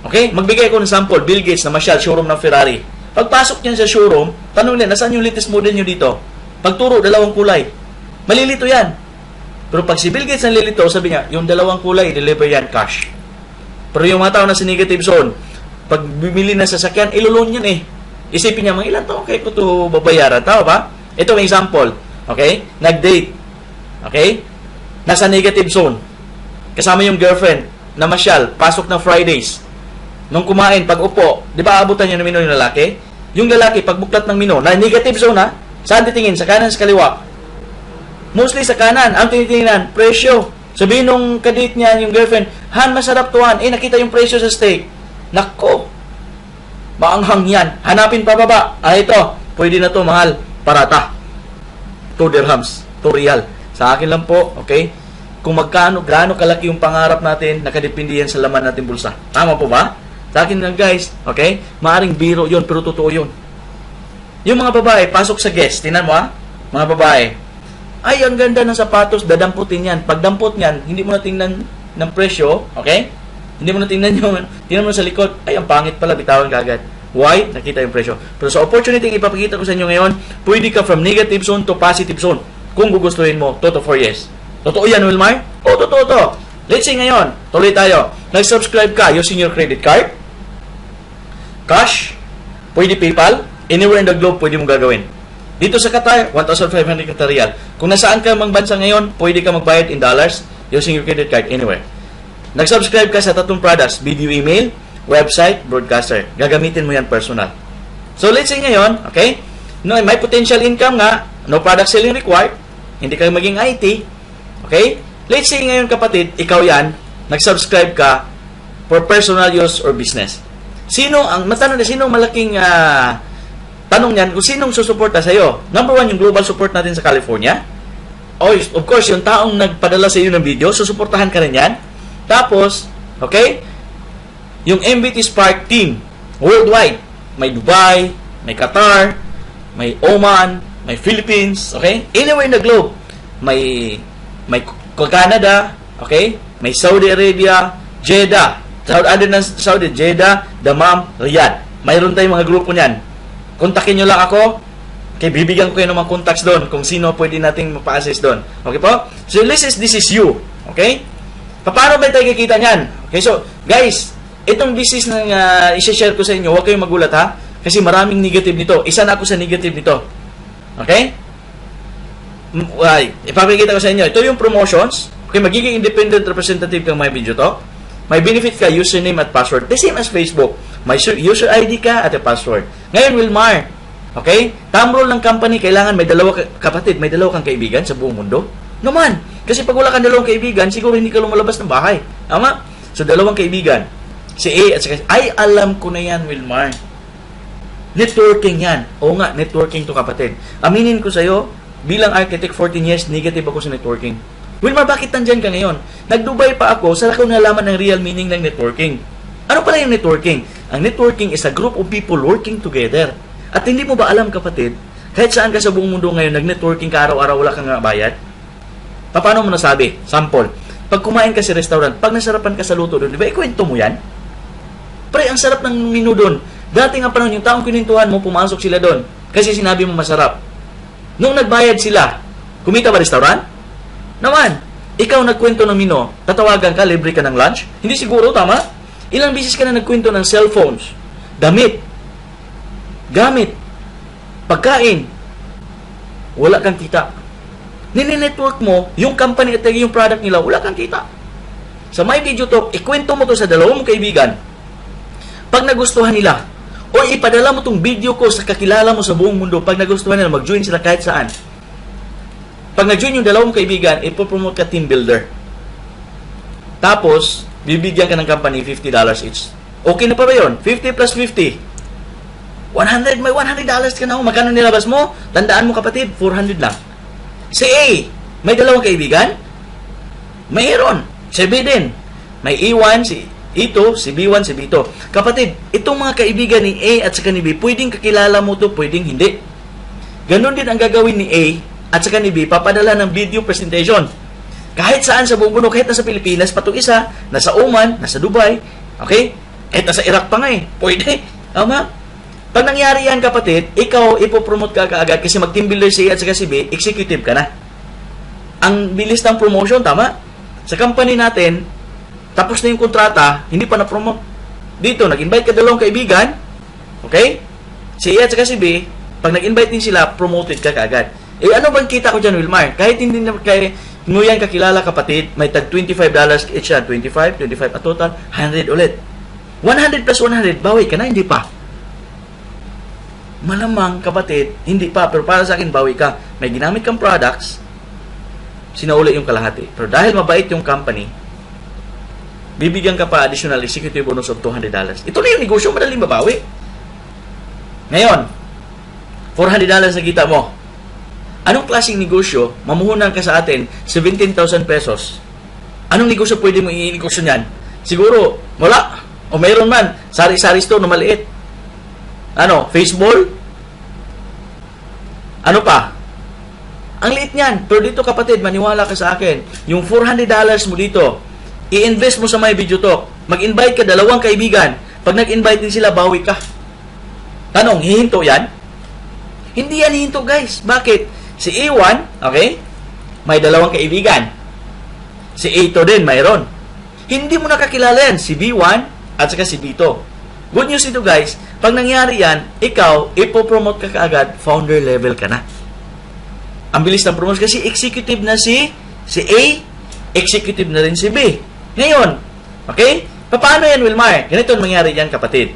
Speaker 1: Okay? Magbigay ko ng sample. Bill Gates na masyal, showroom ng Ferrari. Pagpasok niya sa showroom, tanong niya, nasaan yung latest model nyo dito? Pagturo, 2 kulay. Malilito yan. Pero pag si Bill Gates ang lilito, sabi niya, yung 2 kulay, deliver yan cash. Pero yung mga tao na sa negative zone, pag bumili ng sasakyan, iloloan yan Isipin niya, mga ilan taon kayo ko ito babayaran. Tama ba? Ito ang example. Okay? Nag-date. Okay? Nasa negative zone. Kasama yung girlfriend na masyal. Pasok ng Fridays. Nung kumain, pag upo, di ba abutan niya ng mino yung lalaki? Yung lalaki, pag buklat ng mino, na negative zone saan titingin? Sa kanan, sa kaliwa? Mostly sa kanan. Ang tinitingnan, presyo. Sabihin nung kadate niya, yung girlfriend, Han, masarap to Han. Nakita yung presyo sa steak. Nako. Maanghang yan. Hanapin pa baba. Ito. Pwede na to, mahal. Parata. 2 dirhams. 2 riyal. Sa akin lang po, okay? Kung gaano kalaki yung pangarap natin, nakadepende yan sa laman natin bulsa. Tama po ba? Sa akin lang guys, okay? Maaring biro yon pero totoo yun. Yung mga babae, pasok sa guest. Tingnan mo Mga babae. Ay, ang ganda ng sapatos. Dadamputin yan. Pag dampot yan, hindi mo na tingnan ng presyo, okay? Hindi mo na tingnan mo sa likod, ay, ang pangit pala, bitawan ka agad. Why? Nakita yung presyo. Pero sa opportunity ipapakita ko sa inyo ngayon, pwede ka from negative zone to positive zone. Kung gugustuhin mo, 2 to 4 years. Totoo yan, Wilmar? O, totoo to. Let's say ngayon, tuloy tayo. Nag-subscribe ka using your credit card, cash, pwede PayPal, anywhere in the globe, pwede mong gagawin. Dito sa Qatar, 1,500 Qatar Riyal. Kung nasaan ka mang bansa ngayon, pwede ka magbayad in dollars using your credit card anywhere. Nag-subscribe ka sa tatlong products, video email, website, broadcaster. Gagamitin mo yan personal. So, let's say ngayon, okay, no, may potential income nga, no product selling required, hindi ka maging IT, okay? Let's say ngayon kapatid, ikaw yan, nag-subscribe ka for personal use or business. Sino ang malaking tanong yan kung sinong susuporta sa'yo? Number 1, yung global support natin sa California. Of course, yung taong nagpadala sa iyo ng video, susuportahan ka rin yan. Tapos, okay, yung MBT Spark team, worldwide. May Dubai, may Qatar, may Oman, may Philippines, okay? Anywhere in the globe. May Canada, okay? May Saudi Arabia, Jeddah. Other than Saudi, Jeddah, Dammam, Riyadh. Mayroon tayong mga grupo niyan. Kontakin nyo lang ako. Okay, bibigyan ko kayo ng mga contacts doon kung sino pwede nating mapa-assist doon. Okay po? So, this is you. Okay? Paano ba tayo kikita niyan? Okay, so, guys, itong business na isi-share ko sa inyo, huwag kayong magulat ha. Kasi maraming negative nito. Isa na ako sa negative nito. Okay? Ipapakita ko sa inyo. Ito yung promotions. Okay, magiging independent representative kang may video to. May benefit ka, username at password. The same as Facebook. May user ID ka at a password. Ngayon, Wilmar, okay? Thumb rule ng company, kailangan may dalawa kapatid, may dalawa kang kaibigan sa buong mundo. Naman. Kasi pag wala kang dalawang kaibigan, siguro hindi ka lumalabas ng bahay. Tama? So, dalawang kaibigan. Si A at si ay, alam ko na yan, Wilmar. Networking yan. Oo nga, networking to kapatid. Aminin ko sa'yo, bilang architect 14 years, negative ako sa networking. Wilmar, bakit nandyan ka ngayon? Nag-Dubai pa ako, saan ako nalaman ng real meaning ng networking? Ano pala yung networking? Ang networking is a group of people working together. At hindi mo ba alam, kapatid, kahit saan ka sa buong mundo ngayon, nag-networking ka araw-araw, wala kang bayad? Paano mo nasabi? Sample. Pag kumain ka sa restaurant, pag nasarapan ka sa luto doon, di ba, ikwento mo yan? Pre, ang sarap ng menu doon. Dati nga panahon, yung taong kinintuhan mo, pumasok sila doon. Kasi sinabi mo masarap. Nung nagbayad sila, kumita ba restaurant? Naman, ikaw nagkwento ng menu, tatawagan ka, libre ka ng lunch? Hindi siguro, tama? Ilang bisis ka na nagkwento ng cellphones, damit, gamit, pagkain, wala kang kita. Nini-network mo, yung company at yung product nila, wala kang kita. Sa My Video Talk, ikwento mo to sa dalawang kaibigan. Pag nagustuhan nila, o ipadala mo tong video ko sa kakilala mo sa buong mundo, pag nagustuhan nila, mag-join sila kahit saan. Pag nag-join yung dalawang kaibigan, ipopromote ka team builder. Tapos, bibigyan ka ng company $50 each. Okay na pa ba yun? 50 plus 50. 100, may $100 ka na. Magkano nilabas mo? Tandaan mo kapatid, 400 lang. Si A, may dalawang kaibigan? Mayroon. Si B din. May E1, si E2, si B1, si B2. Kapatid, itong mga kaibigan ni A at saka ni B, pwedeng kakilala mo to, pwedeng hindi. Ganon din ang gagawin ni A at saka ni B, papadala ng video presentation. Kahit saan sa buong mundo, kahit nasa Pilipinas, patong isa, nasa Oman, nasa Dubai, okay? Kahit nasa Iraq pa nga eh. Pwede. Tama? Pag nangyari yan, kapatid, ikaw, ipopromote ka kaagad kasi mag-team builder si A at saka si B, executive ka na. Ang bilis ng promotion, tama? Sa company natin, tapos na yung kontrata, hindi pa na-promote. Dito, nag-invite ka dalawang kaibigan, okay? Si A at saka si B, pag nag-invite din sila, promoted ka kaagad. Eh, ano bang kita ko dyan, Wilmar? Kahit hindi na mo yan kakilala, kapatid, may tag $25 each yan. 25 at total, 100 ulit. 100 plus 100, bawi ka na, hindi pa. Malamang, kapatid, hindi pa. Pero para sa akin, bawi ka. May ginamit kang products, sinauli yung kalahati. Pero dahil mabait yung company, bibigyan ka pa additional executive bonus of $200. Ito na yung negosyo, madaling mabawi. Ngayon, $400 na kita mo. Anong klaseng negosyo, mamuhunan ka sa atin, 17,000 pesos. Anong negosyo pwede mo i-negosyo niyan? Siguro, wala. O mayroon man, sari-sari store na maliit. Ano, baseball? Ano pa? Ang liit niyan. Pero dito kapatid, maniwala ka sa akin, yung $400 mo dito, I-invest mo sa My Video Talk. Mag-invite ka, 2 kaibigan. Pag nag-invite din sila, bawi ka. Tanong, hihinto yan? Hindi yan hihinto, guys. Bakit? Si A1, okay, may 2 kaibigan. Si A2 din, mayroon. Hindi mo nakakilala yan. Si B1 at saka si B2. Good news ito, guys. Pag nangyari yan, ikaw, ipopromote ka kaagad, founder level ka na. Ang bilis ng promote kasi executive na si A, executive na rin si B. Ngayon, okay? Paano yan, Wilmar? Ganito ang mangyari yan, kapatid.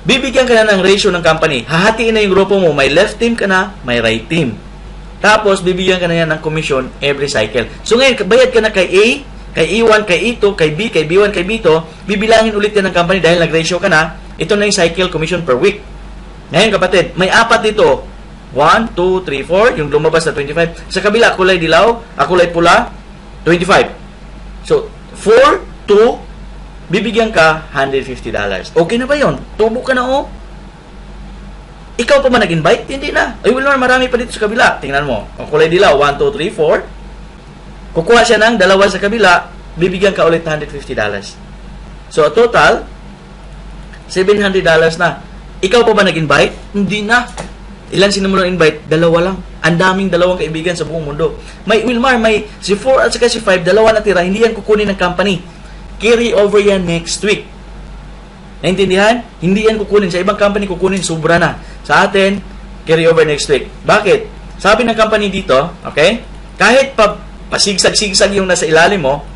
Speaker 1: Bibigyan ka na ng ratio ng company. Hahatiin na yung grupo mo. May left team ka na, may right team. Tapos, bibigyan ka na yan ng commission every cycle. So ngayon, bayad ka na kay A, kay E1, kay E2, kay B, kay B1, kay B2, bibilangin ulit yan ng company dahil nag-ratio ka na. Ito na yung cycle commission per week. Ngayon, kapatid, may 4 dito. 1, 2, 3, 4. Yung lumabas na 25. Sa kabila, kulay dilaw, kulay pula, 25. So, 4, 2, bibigyan ka $150. Okay na ba yun? Tubo ka na, oh. Ikaw pa man nag-invite? Hindi na. Ay, well, marami pa dito sa kabila. Tingnan mo. Ang kulay dilaw, 1, 2, 3, 4. Kukuha siya ng 2 sa kabila, bibigyan ka ulit $150. So, a total, $700 na. Ikaw pa ba nag-invite? Hindi na. Ilan sino mo invite? 2 lang. Ang daming 2 kaibigan sa buong mundo. May Wilmar, may si 4 at saka si 5, 2 na tira. Hindi yan kukunin ng company. Carry over yan next week. Naintindihan? Hindi yan kukunin. Sa ibang company, kukunin. Sobra na. Sa atin, carry over next week. Bakit? Sabi ng company dito, okay? Kahit pasigsag-sigsag yung nasa ilalim mo,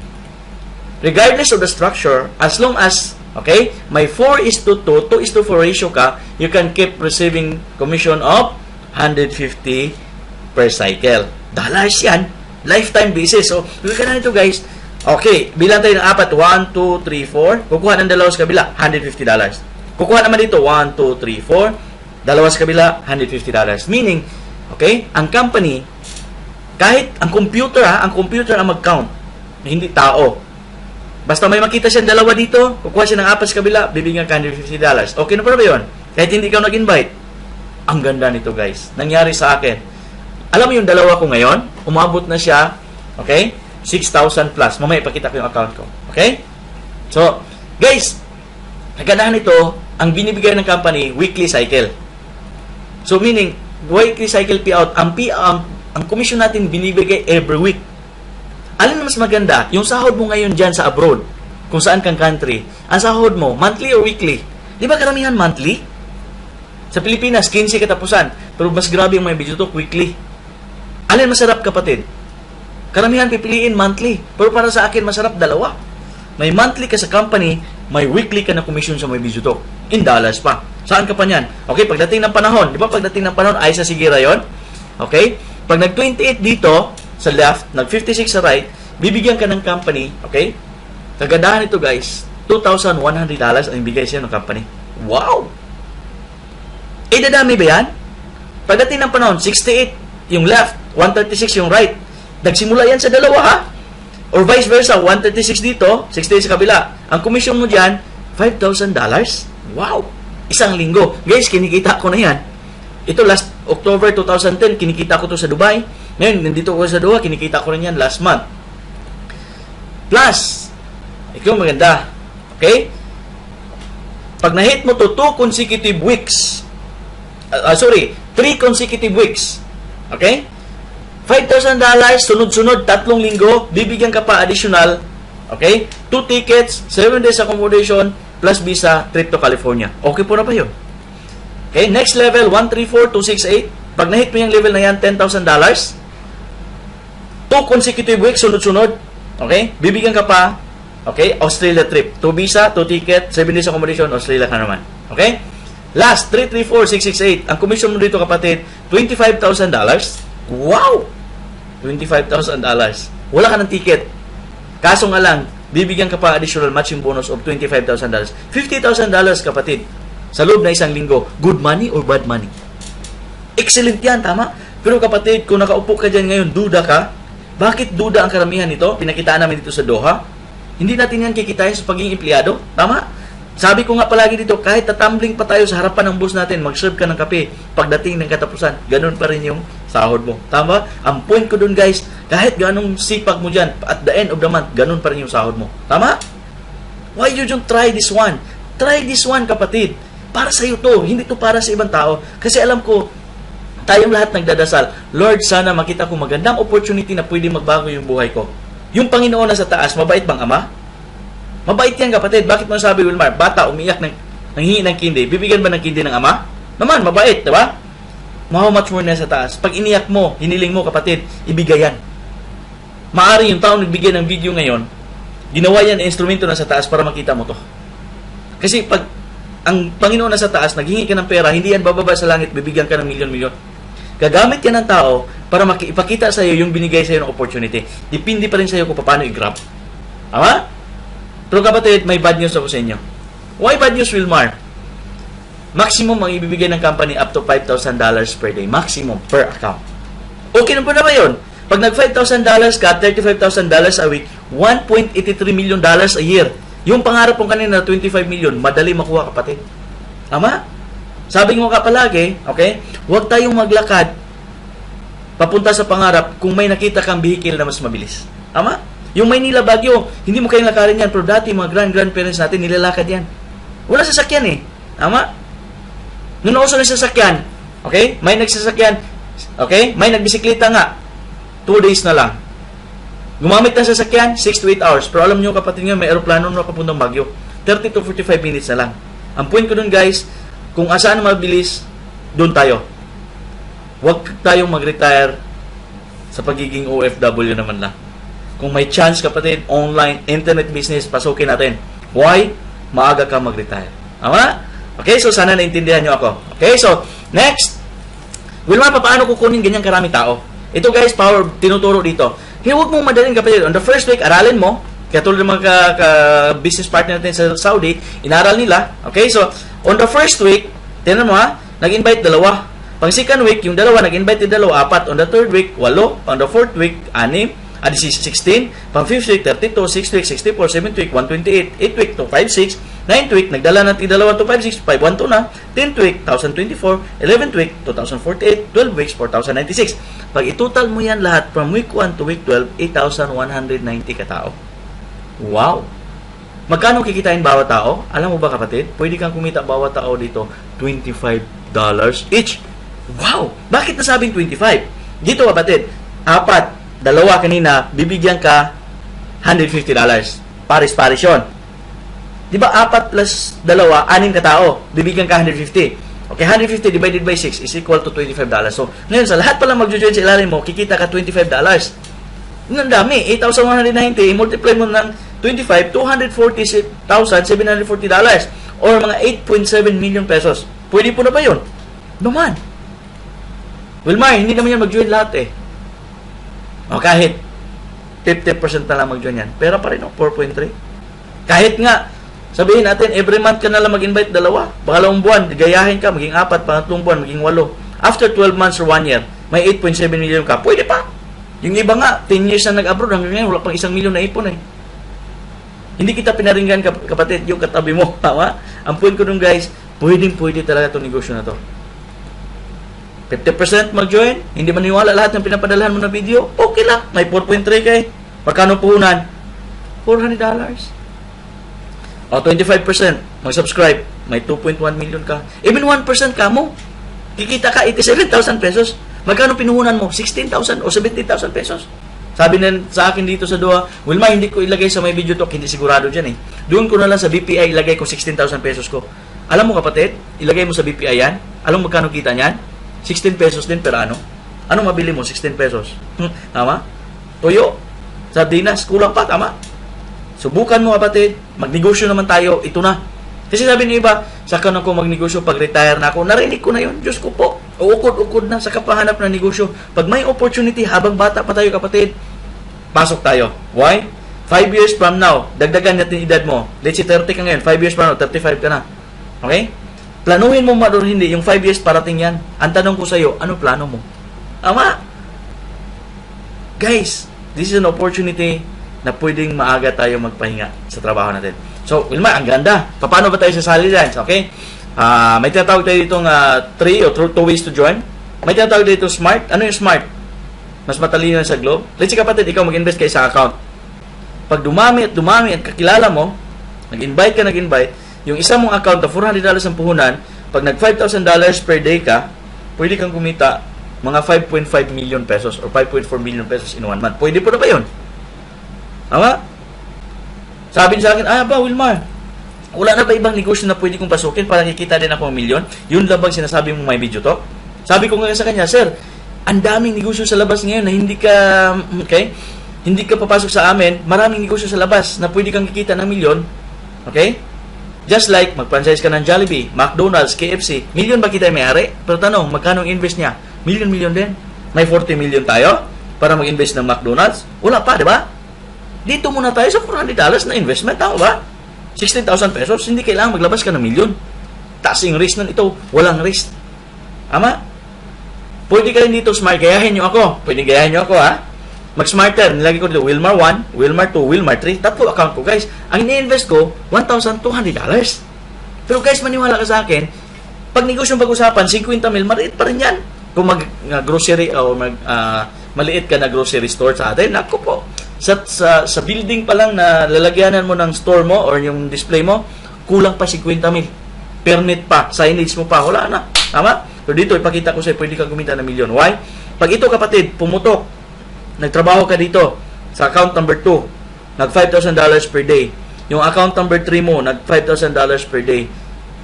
Speaker 1: regardless of the structure, as long as, okay, may 4:2, 2:4 ratio ka, you can keep receiving commission of $150 per cycle. Dollars yan. Lifetime basis. So, look na nito, guys. Okay, bilang tayo ng 4. 1, 2, 3, 4. Kukuha ng 2 sa kabila, $150. Kukuha naman dito, 1, 2, 3, 4. 2 sa kabila, $150. Meaning, okay, ang company, kahit ang computer ang mag-count. Hindi tao. Basta may makita siyang 2 dito, kukuha siya ng 4 sa kabila, bibigyan ka $150. Okay na pa ba yun? Kahit hindi ikaw nag-invite. Ang ganda nito, guys. Nangyari sa akin. Alam mo yung 2 ko ngayon, umabot na siya, okay, 6,000 plus. Mamaya ipakita ko yung account ko. Okay? So, guys, kagandahan nito, ang binibigay ng company, weekly cycle. So, meaning, weekly cycle payout, ang commission natin binibigay every week. Alin na mas maganda? Yung sahod mo ngayon dyan sa abroad, kung saan kang country, ang sahod mo, monthly or weekly? Di ba karamihan monthly? Sa Pilipinas, 15 katapusan. Pero mas grabe yung may video talk, weekly. Alin masarap, kapatid? Karamihan pipiliin monthly. Pero para sa akin, masarap 2. May monthly ka sa company, may weekly ka na commission sa may video talk. In dollars pa. Saan ka pa niyan? Okay, pagdating ng panahon. Di ba pagdating ng panahon, ay sa sigira yon? Okay? Pag nag-28 dito, sa left, nag-56 sa right, bibigyan ka ng company, okay? Kagandahan ito, guys, $2,100 ang ibigay siya ng company. Wow! Eh, dadami ba yan? Pagdating ng panahon, 68 yung left, 136 yung right. Nagsimula yan sa 2, ha? Or vice versa, 136 dito, 68 sa kabila. Ang commission mo dyan, $5,000. Wow! Isang linggo. Guys, kinikita ko na yan. Ito last October 2010, kinikita ko to sa Dubai. Ngayon, nandito ko sa Doha, kinikita ko rin yan last month. Plus, ikaw maganda. Okay? Pag na-hit mo to 2 consecutive weeks, 3 consecutive weeks, okay? $5,000, sunod-sunod, 3 linggo, bibigyan ka pa additional, okay? 2 tickets, 7 days accommodation, plus visa, trip to California. Okay po na ba yun? Okay, next level, 134,268. Pag na-hit mo yung level na yan, $10,000. 2 consecutive weeks, sunod-sunod, okay? Bibigyan ka pa, okay? Australia trip. 2 visa, 2 ticket, 7 days accommodation, Australia ka naman. Okay? Last, 334,668. Ang commission mo dito, kapatid, $25,000. Wow! $25,000. Wala ka ng ticket. Kaso nga lang, bibigyan ka pa additional matching bonus of $25,000. $50,000, kapatid, sa loob na isang linggo. Good money or bad money? Excellent yan, tama? Pero kapatid, kung nakaupo ka dyan ngayon, duda ka. Bakit duda ang karamihan nito? Pinakitaan namin dito sa Doha. Hindi natin yan kikitain sa pagiging empleyado. Tama? Sabi ko nga palagi dito, kahit tatumbling pa tayo sa harapan ng boss natin, mag-serve ka ng kape, pagdating ng katapusan, ganun pa rin yung sahod mo. Tama? Ang point ko dun guys, kahit ganong sipag mo dyan, at the end of the month, ganun pa rin yung sahod mo. Tama? Why you don't try this one? Try this one, kapatid. Para sa iyo to, hindi to para sa ibang tao. Kasi alam ko, tayong lahat nagdadasal, Lord, sana makita ko magandang opportunity na pwede magbago yung buhay ko. Yung Panginoon na sa taas, mabait bang Ama? Mabait yan, kapatid. Bakit mo sabi, Wilmar, bata, umiyak nanghingi ng kindi, bibigyan ba ng kindi ng Ama? Naman, mabait, diba? How much more na sa taas. Pag iniyak mo, hiniling mo, kapatid, ibigay yan. Maari yung taong nagbigay ng video ngayon, ginawa yan na instrumento na sa taas para makita mo to. Kasi pag ang Panginoon na sa taas, naghingi ka ng pera, hindi yan bababa sa langit, bibigyan ka ng milyon-milyon. Gagamit yan ng tao para ipakita sa iyo yung binigay sa iyo ng opportunity. Depende pa rin sa iyo kung paano i-grab. Tama? Pero kapatid, may bad news ako sa inyo. Why bad news, Wilmar? Maximum ang ibibigay ng company up to $5,000 per day. Maximum per account. Okay na po na ba yun? Pag nag $5,000 ka, $35,000 a week, $1.83 million a year. Yung pangarap kong kanina na 25 million, madali makuha, kapatid. Tama? Sabi ko ka palagi, okay? Huwag tayong maglakad papunta sa pangarap kung may nakita kang vehicle na mas mabilis. Tama? Yung Maynila Baguio, hindi mo kayong lakarin yan, pero dati mga grandparents natin, nilalakad yan. Wala sasakyan eh. Tama? Nung nauso na sasakyan, okay? May nagsasakyan, okay? May nagbisikleta nga, 2 days na lang. Gumamit ng sasakyan, 6 to 8 hours. Pero alam nyo, kapatid nyo, may aeroplano na papuntang Baguio. 30 to 45 minutes na lang. Ang point ko dun, guys, kung asaan mabilis, dun tayo. Huwag tayong mag-retire sa pagiging OFW naman lang. Kung may chance, kapatid, online, internet business, pasukin natin. Why? Maaga ka mag-retire. Tama? Okay, so sana naintindihan nyo ako. Okay, so, next. Wilma, paano kukunin ganyang karami tao? Ito guys, power, tinuturo dito. Huwag mong madaling, kapatid. On the first week, aralin mo. Kaya tulad ng mga business partner natin sa Saudi, inaral nila. Okay, so, on the first week, tinan mo ha, nag-invite 2. Pang second week, yung 2, nag-invite yung 2, 4. On the third week, 8. On the fourth week, 6. 16, pang 5th week, 32, 6th week, 64, 7th week, 128, 8th week, 256, 9th week, nagdala ng 2, 256, 512 na, 10th week, 1024, 11th week, 2048, 12 weeks, 4096. Pag itotal mo yan lahat, from week 1 to week 12, 8,190 katao. Wow! Magkano kikitain bawat tao? Alam mo ba, kapatid? Pwede kang kumita bawat tao dito, $25 each. Wow! Bakit nasabing 25? Dito, kapatid, 4, 2 kanina, bibigyan ka $150. Paris-paris yun. Di ba 4 plus 2, 6 katao, bibigyan ka 150. Okay, 150 divided by 6 is equal to $25. So, ngayon, sa lahat pala mag-join sa ilalim mo, kikita ka $25. Ang dami, 8,190, multiply mo ng 25, $240,740. Or mga 8.7 million pesos. Pwede po na ba yun? Naman. Wilmar, hindi naman yan mag-join lahat eh. O kahit 50% na lang mag-join yan. Pero pa rin, 4.3. Kahit nga, sabihin natin, every month ka na lang mag-invite 2. Pangalawang buwan, gayahin ka, maging 4, pangatlong buwan, maging 8. After 12 months or 1 year, may 8.7 million ka. Pwede pa. Yung iba nga, 10 years na nag-abroad, hanggang ngayon, wala pang 1 million na ipon eh. Hindi kita pinaringgan, kapatid, yung katabi mo. Tama? Ang point ko dun, guys, pwede talaga itong negosyo na to. 50% mag-join, hindi maniwala lahat ng pinapadalahan mo na video, okay lang, may 4.3 kay. Magkano puhunan? $400. O 25% mag-subscribe, may 2.1 million ka. Even 1% ka mo, kikita ka 87,000 pesos. Magkano pinuhunan mo? 16,000 o 17,000 pesos. Sabi na sa akin dito sa Doha, Wilma, hindi ko ilagay sa may video talk, hindi sigurado dyan eh. Doon ko na lang sa BPI, ilagay ko 16,000 pesos ko. Alam mo kapatid, ilagay mo sa BPI yan, alam mo magkano kita niyan? 16 pesos din per ano? Anong mabili mo? 16 pesos. Tama? Toyo, sardinas, kulang pa, tama? Subukan mo kapatid, magnegosyo naman tayo, ito na. Kasi sabi ng iba, saka na ako magnegosyo pag retire na ako. Narinig ko na yun, Diyos ko po. Uukod-ukod na, saka pahanap na negosyo. Pag may opportunity, habang bata pa tayo kapatid, pasok tayo. Why? 5 years from now, dagdagan natin edad mo. Let's say 30 ka ngayon, 5 years from now, 35 ka na. Okay? Planuhin mo o hindi, yung 5 years parating yan. Ang tanong ko sa iyo, ano plano mo? Tama? Guys, this is an opportunity na pwedeng maaga tayo magpahinga sa trabaho natin. So, Wilmar, ang ganda. Paano ba tayo sasali dyan? Okay? May tinatawag tayo ditong 3 o 2 ways to join. May tinatawag dito smart. Ano yung smart? Mas matalino sa Globe. Let's say kapatid, ikaw mag-invest kayo sa account. Pag dumami at kakilala mo, nag-invite, yung isa mong account na $400 ang puhunan, pag nag $5,000 per day ka, pwede kang kumita mga 5.5 million pesos or 5.4 million pesos in 1 month. Pwede po na ba yun? Tama? Sabi niya sa akin, ba Wilmar, wala na ba ibang negosyo na pwede kong pasukin para kikita din ako ng milyon? Yun lang bang sinasabi mo may video talk? Sabi ko ngayon sa kanya, sir, ang daming negosyo sa labas ngayon na hindi ka papasok sa amin, maraming negosyo sa labas na pwede kang kikita ng milyon. Okay? Just like, mag-franchise ka ng Jollibee, McDonald's, KFC, milyon ba kita may-ari? Pero tanong, magkano invest niya? Milyon din. May 40 million tayo para mag-invest ng McDonald's? Wala pa, di ba? Dito muna tayo sa $400 na investment, tama ba? 16,000 pesos, hindi kailangan maglabas ka ng milyon. Taas yung risk nun, ito, walang risk. Ama? Pwede ka rin dito smart, gayahin nyo ako. Pwede gayahin nyo ako, ha? Mag-smarter, nilagay ko dito, Wilmar 1, Wilmar 2, Wilmar 3, tatlo account ko, guys. Ang ini-invest ko, $1,200. Pero guys, maniwala ka sa akin, pag negosyong pag-usapan, 50 mil, maliit pa rin yan. Kung mag-grocery o maliit ka na grocery store sa atin, naku po, sa building pa lang na lalagyanan mo ng store mo or yung display mo, kulang pa 50 mil. Permit pa, signage mo pa, wala na. Tama? Pero dito, ipakita ko sa'yo, pwede ka kumita ng milyon. Why? Pag ito, kapatid, pumutok, nagtrabaho ka dito sa account number 2, nag $5,000 per day. Yung account number 3 mo, nag $5,000 per day.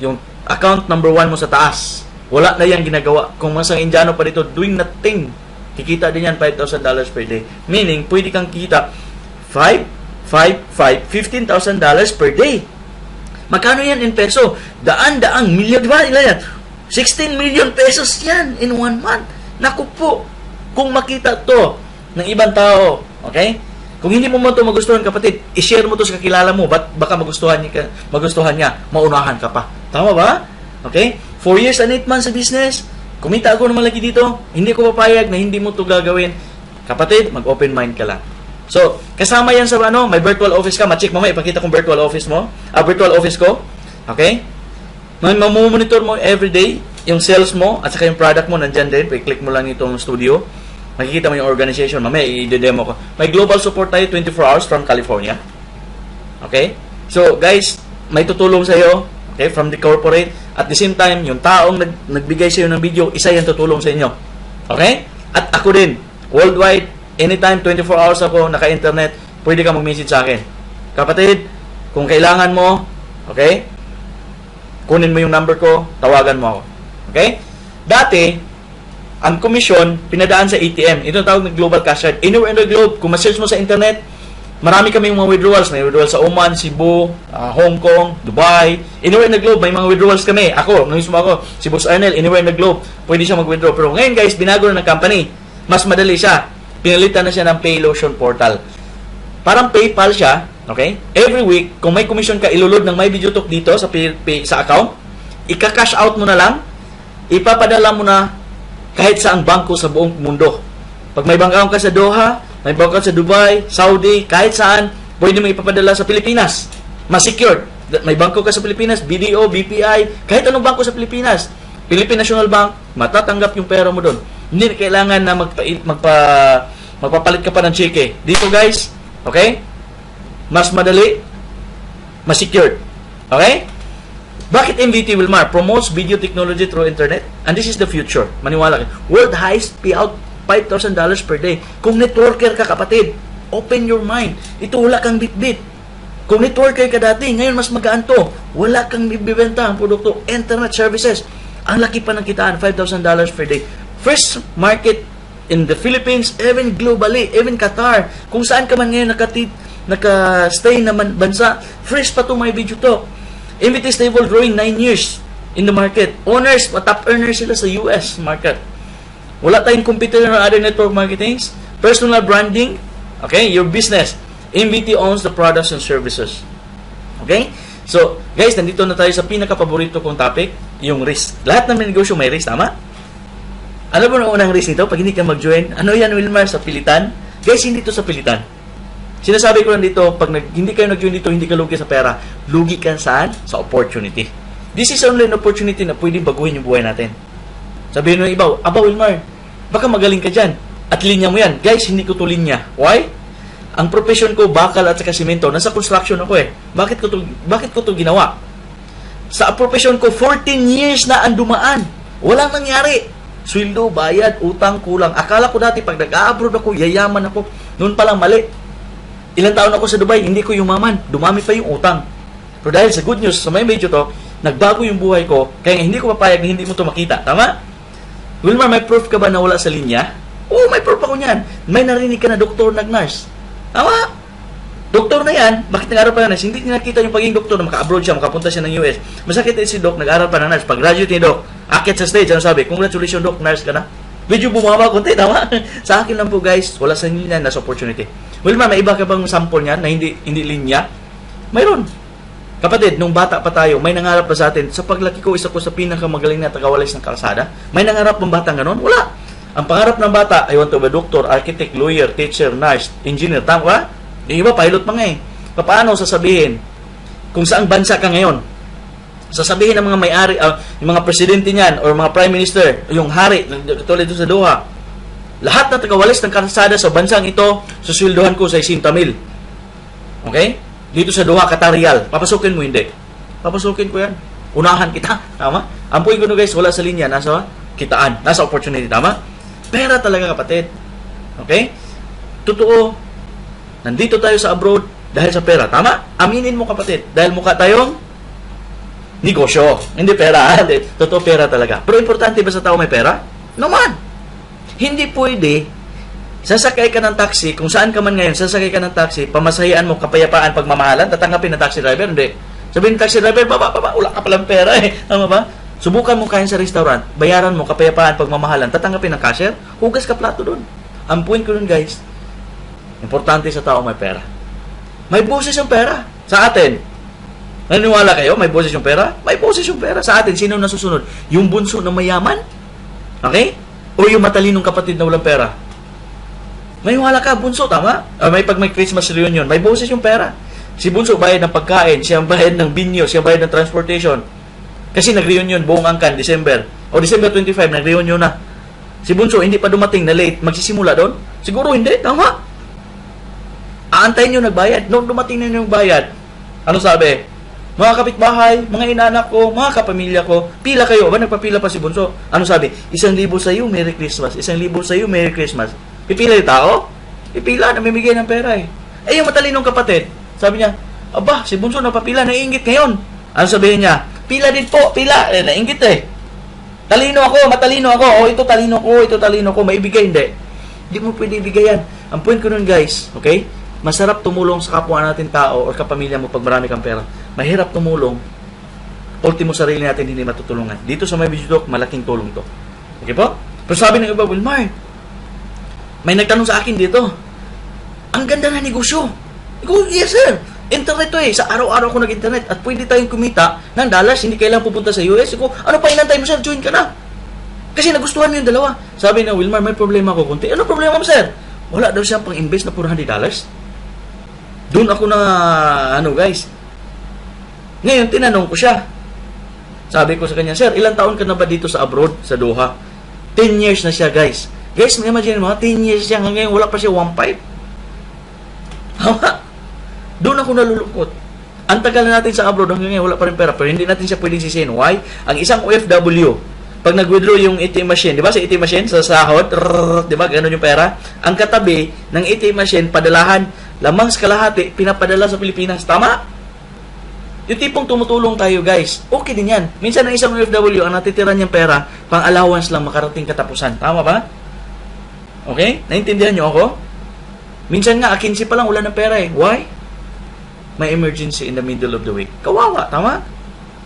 Speaker 1: Yung account number 1 mo sa taas, wala na yan ginagawa. Kung masang Indiano pa dito, doing nothing, kikita din yan $5,000 per day. Meaning, pwede kang kikita $15,000 per day. Magkano yan in peso? Daan-daang milyon, di ba? Ilan yan? 16 million pesos yan in 1 month. Naku po, kung makita to ng ibang tao, okay? Kung hindi mo ito magustuhan, kapatid, i-share mo to sa kakilala mo, baka magustuhan niya, maunahan ka pa. Tama ba? Okay? 4 years and 8 months sa business, kumita ako naman lagi dito, hindi ko papayag na hindi mo to gagawin. Kapatid, mag-open mind ka lang. So, kasama yan sa may virtual office ka, ma-check mo, ipakita kong virtual office mo, virtual office ko, okay? Mamomonitor mo everyday, yung sales mo, at saka yung product mo, nandyan din, i-click mo lang itong studio, makikita mo yung organization, mamaya i-demo ko. May global support tayo 24 hours from California. Okay? So, guys, may tutulong sa'yo, okay, from the corporate. At the same time, yung taong nagbigay sa'yo ng video, isa yan tutulong sa inyo. Okay? At ako din, worldwide, anytime, 24 hours ako, naka-internet, pwede ka mag-message sa akin. Kapatid, kung kailangan mo, okay, kunin mo yung number ko, tawagan mo ako. Okay? Dati, ang komisyon, pinadaan sa ATM. Ito ang tawag ng global cash card. Anywhere in the globe, kung ma-search mo sa internet, marami kami mga withdrawals. May withdrawals sa Oman, Cebu, Hong Kong, Dubai. Anywhere in the globe, may mga withdrawals kami. Ako, mismo ako, si Boss Arnel, anywhere in the globe, pwede siya mag-withdraw. Pero ngayon guys, binago na ng company. Mas madali siya. Pinalitan na siya ng Paylotion Portal. Parang PayPal siya, okay? Every week, kung may commission ka, ilulod ng My Video Talk dito sa account, ika-cash out mo na lang, ipapadala mo na kahit saang bangko sa buong mundo. Pag may bank account ka sa Doha, may bank account sa Dubai, Saudi, kahit saan, pwede mo ipapadala sa Pilipinas. Mas secured. May bangko ka sa Pilipinas, BDO, BPI, kahit anong bangko sa Pilipinas. Philippine National Bank, matatanggap yung pera mo doon. Hindi kailangan na magpapalit ka pa ng cheque. Dito guys, okay? Mas madali, mas secured. Okay? Bakit MVT Wilmar promotes video technology through internet? And this is the future. Maniwala ka. World highest payout, $5,000 per day. Kung networker ka, kapatid, open your mind. Ito, wala kang bit-bit. Kung networker ka dati, ngayon mas magaan to. Wala kang bibenta ang produkto. Internet services. Ang laki pa ng kitaan, $5,000 per day. First market in the Philippines, even globally, even Qatar. Kung saan ka man ngayon naka-stay naman bansa, fresh pa to My Video Talk. MVT stable growing 9 years in the market. Owners, top earners sila sa US market. Wala tayong competitor ng other network marketings. Personal branding, okay, your business. MVT owns the products and services. Okay? So, guys, nandito na tayo sa pinaka-paborito kong topic, yung risk. Lahat ng negosyo may risk, tama? Alam mo na unang risk nito, pag hindi ka mag-join, ano yan, Wilmar, sa pilitan? Guys, hindi to sa pilitan. Sinasabi ko lang dito, pag hindi kayo nag-join dito, hindi ka lugi sa pera. Lugi ka saan? Sa opportunity. This is only an opportunity na pwedeng baguhin yung buhay natin. Sabihin ng iba, Aba Wilmar, baka magaling ka dyan. At linya mo yan. Guys, hindi ko to linya. Why? Ang profession ko, bakal at saka simento. Nasa construction ako eh. Bakit ko to ginawa? Sa profession ko, 14 years na ang dumaan. Walang nangyari. Sweldo, bayad, utang, kulang. Akala ko dati, pag nag-a-abroad ako, yayaman ako. Noon palang mali. Ilang taon ako sa Dubai, hindi ko yumaman. Dumami pa yung utang. Pero dahil sa good news, sa may medyo to, nagbago yung buhay ko, kaya hindi ko papayag na hindi mo to makita. Tama? Wilmar, may proof ka ba na wala sa linya? Oo, may proof ako niyan. May narinig ka na doktor, nag-nurse. Tama? Doktor na yan, bakit nag-aral pa ng nurse? Hindi niya nakita yung pagiging doktor na maka-abroad siya, makapunta siya ng US. Masakit si Doc, nag-aral pa ng nurse. Pag-graduate ni Doc, akit sa stage, ano sabi? Congratulations, Doc, nurse ka na. Medyo bumaba konti, tama? Sa akin lang po, guys, wala sa inyo yan, nasa opportunity. Wilmar, may iba ka bang sample niyan na hindi linya? Mayroon. Kapatid, nung bata pa tayo, may nangarap pa sa atin. Sa paglaki ko, isa ko sa pinakamagaling na tagawalis ng kalsada. May nangarap ng batang ganon? Wala. Ang pangarap ng bata, I want to be a doctor, architect, lawyer, teacher, nurse, engineer. Tama ba? Yung iba, pilot pa nga eh. Paano sasabihin kung saang bansa ka ngayon? Sasabihin ng mga may-ari, yung mga presidente niyan, or mga prime minister, yung hari, katulad doon sa Doha, lahat na tagawalis ng kalsada sa bansang ito, susweldohan ko sa 60,000. Okay? Dito sa Doha, Qatar Riyal. Papasukin mo, hindi. Papasukin ko yan. Unahan kita. Tama? Ang point ko no guys, wala sa linya. Nasa kitaan. Nasa opportunity. Tama? Pera talaga, kapatid. Okay? Totoo. Nandito tayo sa abroad dahil sa pera. Tama? Aminin mo, kapatid. Dahil mukha tayong negosyo. Hindi pera. Hindi. Totoo, pera talaga. Pero importante ba sa tao may pera? Naman. Hindi pwede, sasakay ka ng taxi, kung saan ka man ngayon, sasakay ka ng taxi, pamasahian mo, kapayapaan, pagmamahalan, tatanggapin ng taxi driver, hindi. Sabihin ng taxi driver, baba, wala ka palang pera eh. Tama ba? Subukan mo kain sa restaurant, bayaran mo, kapayapaan, pagmamahalan, tatanggapin ng cashier, hugas ka plato dun. Ang point ko dun guys, importante sa tao may pera. May boses yung pera. Sa atin, naniniwala kayo, may boses yung pera? May boses yung pera. Sa atin, sino nasusunod? Yung bunso na mayaman? Okay? O yung matalinong kapatid na walang pera. May wala ka, bunso, tama? Pag may Christmas reunion, may boses yung pera. Si bunso bayad ng pagkain, siya bayad ng binyo, siya bayad ng transportation. Kasi nag-reunion buong angkan, December. O December 25, nag-reunion na. Si bunso, hindi pa dumating na late, magsisimula doon? Siguro hindi, tama? Aantayin nyo nagbayad. Noong dumating na yung bayad, ano sabi? Mga kapitbahay, mga inanak ko, mga kapamilya ko, pila kayo. Ba, nagpapila pa si bunso? Ano sabi? 1,000 sa iyo, Merry Christmas. 1,000 sa iyo, Merry Christmas. Pipila yung tao? Pipila, namimigay ng pera eh. Eh, yung matalinong kapatid, sabi niya, aba, si bunso napapila, naiingit ngayon. Ano sabihin niya? Pila din po, pila. Naiingit eh. Talino ako, matalino ako. O, ito talino ko. Maibigay, hindi. Hindi mo pwede ibigay yan. Ang point ko nun guys, okay? Masarap tumulong sa kapwa natin tao o kapamilya mo pag marami kang pera. Mahirap tumulong. Ultimo sarili natin hindi matutulungan. Dito sa may video talk, malaking tulong to. Okay po? Pero sabi ng iba, Wilmar, may nagtanong sa akin dito, ang ganda na negosyo. Iko, yes sir. Internet to eh. Sa araw-araw ko nag-internet at pwede tayong kumita ng dollars, hindi kailangan pupunta sa US. Iko, ano pa inantay mo sir? Join ka na. Kasi nagustuhan mo yung dalawa. Sabi na, Wilmar, may problema ko konti. Ano problema mo sir? Wala daw siyang pang-invest na $400. Doon ako na, guys. Ngayon, tinanong ko siya. Sabi ko sa kanya, sir, ilang taon ka na ba dito sa abroad, sa Doha? 10 years na siya, guys. Guys, imagine mo, 10 years siya, hanggang ngayon, wala pa siya 1.5. Hawa. Doon ako nalulungkot. Ang tagal na natin sa abroad, hanggang ngayon, wala pa rin pera. Pero hindi natin siya pwedeng sisihin. Why? Ang isang OFW, pag nag-withdraw yung ATM machine, di ba sa ATM machine, sa sahod, di ba, ganun yung pera, ang katabi ng ATM machine, padalahan, lamang sa kalahati, pinapadala sa Pilipinas. Tama? Yung tipong tumutulong tayo, guys. Okay din yan. Minsan ang isang OFW, ang natitira niyang pera, pang allowance lang makarating katapusan. Tama ba? Okay? Naintindihan niyo ako? Minsan nga, 15 pa lang, wala ng pera eh. Why? May emergency in the middle of the week. Kawawa. Tama?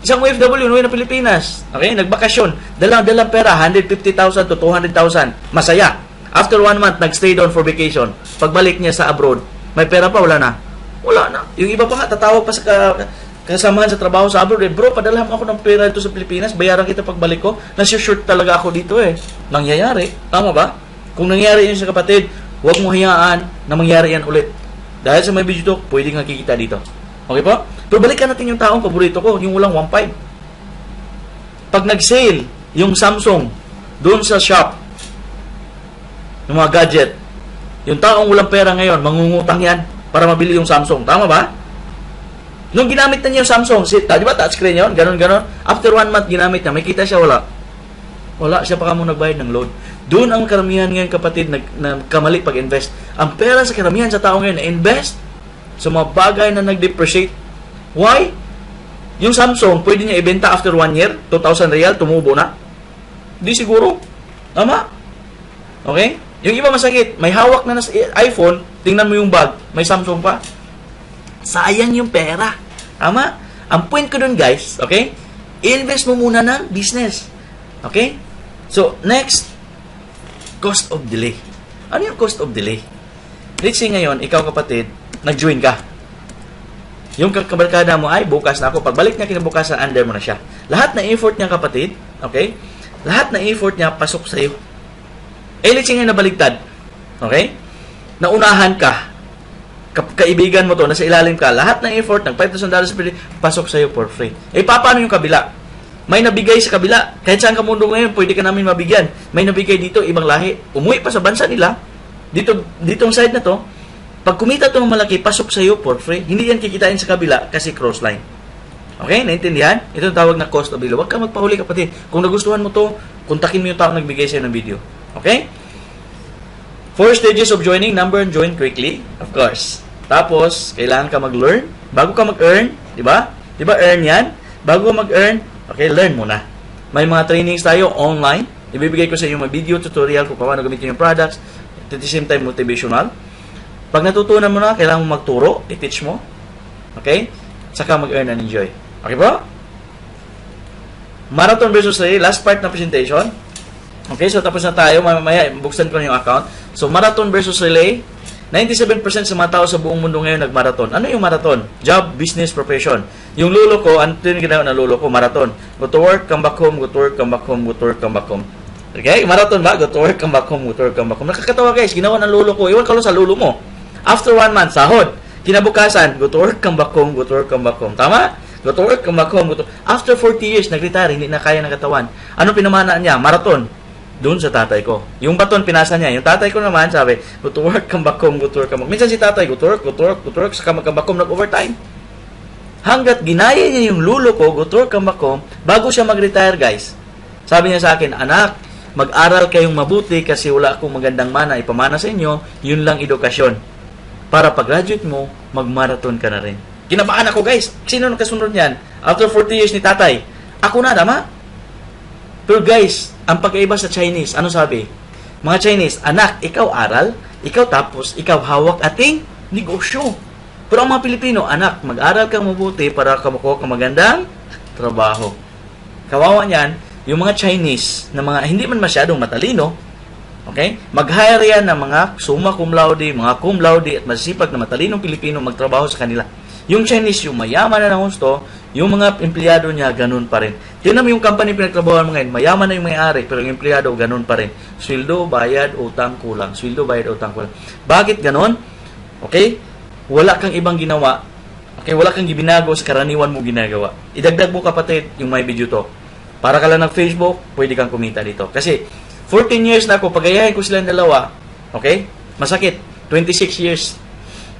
Speaker 1: Isang OFW, uwi na Pilipinas. Okay? Nagbakasyon. Dalang pera, 150,000 to 200,000. Masaya. After 1 month, nagstay doon for vacation. Pagbalik niya sa abroad, may pera pa, wala na. Wala na. Yung iba pa nga, tatawag pa sa kasamahan sa trabaho sa abroad. Bro, padalhan ako ng pera dito sa Pilipinas. Bayaran kita pagbalik ko. Nasi-short talaga ako dito eh. Nangyayari. Tama ba? Kung nangyari yun sa kapatid, huwag mo hayaan na mangyari yan ulit. Dahil sa may video talk, pwede nga kikita dito. Okay po? Pero balikan natin yung taong paborito ko, yung walang 1.5. Pag nag-sale, yung Samsung, doon sa shop, yung mga gadget, yung taong walang pera ngayon, mangungutang yan para mabili yung Samsung. Tama ba? Nung ginamit na niya yung Samsung, di ba touchscreen yun? Ganon. After 1 month ginamit niya, may kita siya, wala. Wala siya pa kamo nagbayad ng loan. Doon ang karamihan ngayon kapatid na kamali pag-invest. Ang pera sa karamihan sa tao ngayon na-invest sa mga bagay na nag-depreciate. Why? Yung Samsung, pwede niya ibenta after 1 year, 2,000 real, tumubo na. Di siguro. Tama? Okay? Yung iba masakit, may hawak na iPhone, tingnan mo yung bag, may Samsung pa. Sayang yung pera. Tama? Ang point ko dun guys, okay? I-invest mo muna ng business. Okay? So, next, cost of delay. Ano yung cost of delay? Let's say ngayon, ikaw kapatid, nag-join ka. Yung kabarkada mo ay, bukas na ako. Pagbalik niya kinabukasan, under mo na siya. Lahat na effort niya kapatid, okay? Lahat na effort niya, pasok sa'yo. Let's say ngayon nabaligtad. Okay? Naunahan ka. Kaibigan mo to, nasa ilalim ka. Lahat ng effort, ng $5,000 per day, pasok sa'yo for free. Paano yung kabila? May nabigay sa kabila. Kahit saan ka mundo ngayon, pwede ka namin mabigyan. May nabigay dito, ibang lahi. Umuwi pa sa bansa nila. Ditong side na to, pag kumita to ng malaki, pasok sa iyo for free. Hindi yan kikitain sa kabila kasi cross line. Okay? Naintindihan? Ito ang tawag na cost of delay. Huwag ka magpahuli kapatid. Kung nagustuhan mo to, kontakin mo yung tao nagbigay sa'yo ng video. Okay? 4 stages of joining. Number 1, join quickly. Of course. Tapos, kailangan ka mag-learn. Bago ka mag-earn, di ba? Di ba earn yan? Bago ka mag-earn, okay, learn muna. May mga trainings tayo online. Ibibigay ko sa inyo mga video tutorial kung paano gamitin yung products. At the same time, motivational. Pag natutunan mo na, kailangan mo magturo. I-teach mo. Okay? Saka mag-earn and enjoy. Okay po? Marathon versus relay. Last part na presentation. Okay, so tapos na tayo. Mamaya, buksan ko na yung account. So, marathon versus relay. 97% sa mga tao sa buong mundo ngayon nag-marathon. Ano yung marathon? Job, business, profession. Yung lulo ko, ano yung ginawa na lulo ko? Marathon. Go to work, come back home, go to work, come back home, go to work, come back home. Okay? Marathon ba? Go to work, come back home, go to work, come back home. Nakakatawa guys, ginawa ng lulo ko. Iwan ka lang sa lulo mo. After 1 month, sahod. Kinabukasan, go to work, come back home, go to work, come back home. Tama? Go to work, come back home, go to... After 40 years, nag-retire, hindi na kaya ng katawan. Ano pinamanaan niya? Marathon. Doon sa tatay ko. Yung baton, pinasa niya. Yung tatay ko naman, sabi, go to work, come back home, go to work, come back home. Minsan si tatay, go to work, go to work, go to work, saka mag-come back home, nag-overtime. Hanggat ginaya niya yung lulo ko, go to work, come back home, bago siya mag-retire, guys. Sabi niya sa akin, anak, mag-aral kayong mabuti kasi wala akong magandang mana ipamana sa inyo, yun lang edukasyon. Para pag-graduate mo, mag-marathon ka na rin. Kinabahan ako, guys. Sino nang kasunod niyan? After 40 years ni tatay, ako na, tama? Pero guys, ang pagkaiba sa Chinese, ano sabi? Mga Chinese, anak, ikaw aral, ikaw tapos, ikaw hawak ating negosyo. Pero ang mga Pilipino, anak, mag-aral kang mabuti para makuha kang magandang trabaho. Kawawa niyan, yung mga Chinese, na mga hindi man masyadong matalino, okay? Mag-hire yan ng mga summa cum laude, mga cum laude, at masipag na matalinong Pilipino magtrabaho sa kanila. Yung Chinese, yung mayaman na ng gusto, yung mga empleyado niya, ganun pa rin. Tingnan mo yung company pinagtrabahoan mo ngayon, mayaman na yung may-ari, pero yung empleyado, ganun pa rin. Sweldo, bayad, utang, kulang. Sweldo, bayad, utang, kulang. Bakit ganun? Okay? Wala kang ibang ginawa. Okay? Wala kang binago sa karaniwan mo ginagawa. Idagdag mo kapatid yung may video to. Para ka lang ng Facebook, pwede kang kumita dito. Kasi, 14 years na ako, pagayahin ko silang dalawa, okay? Masakit. 26 years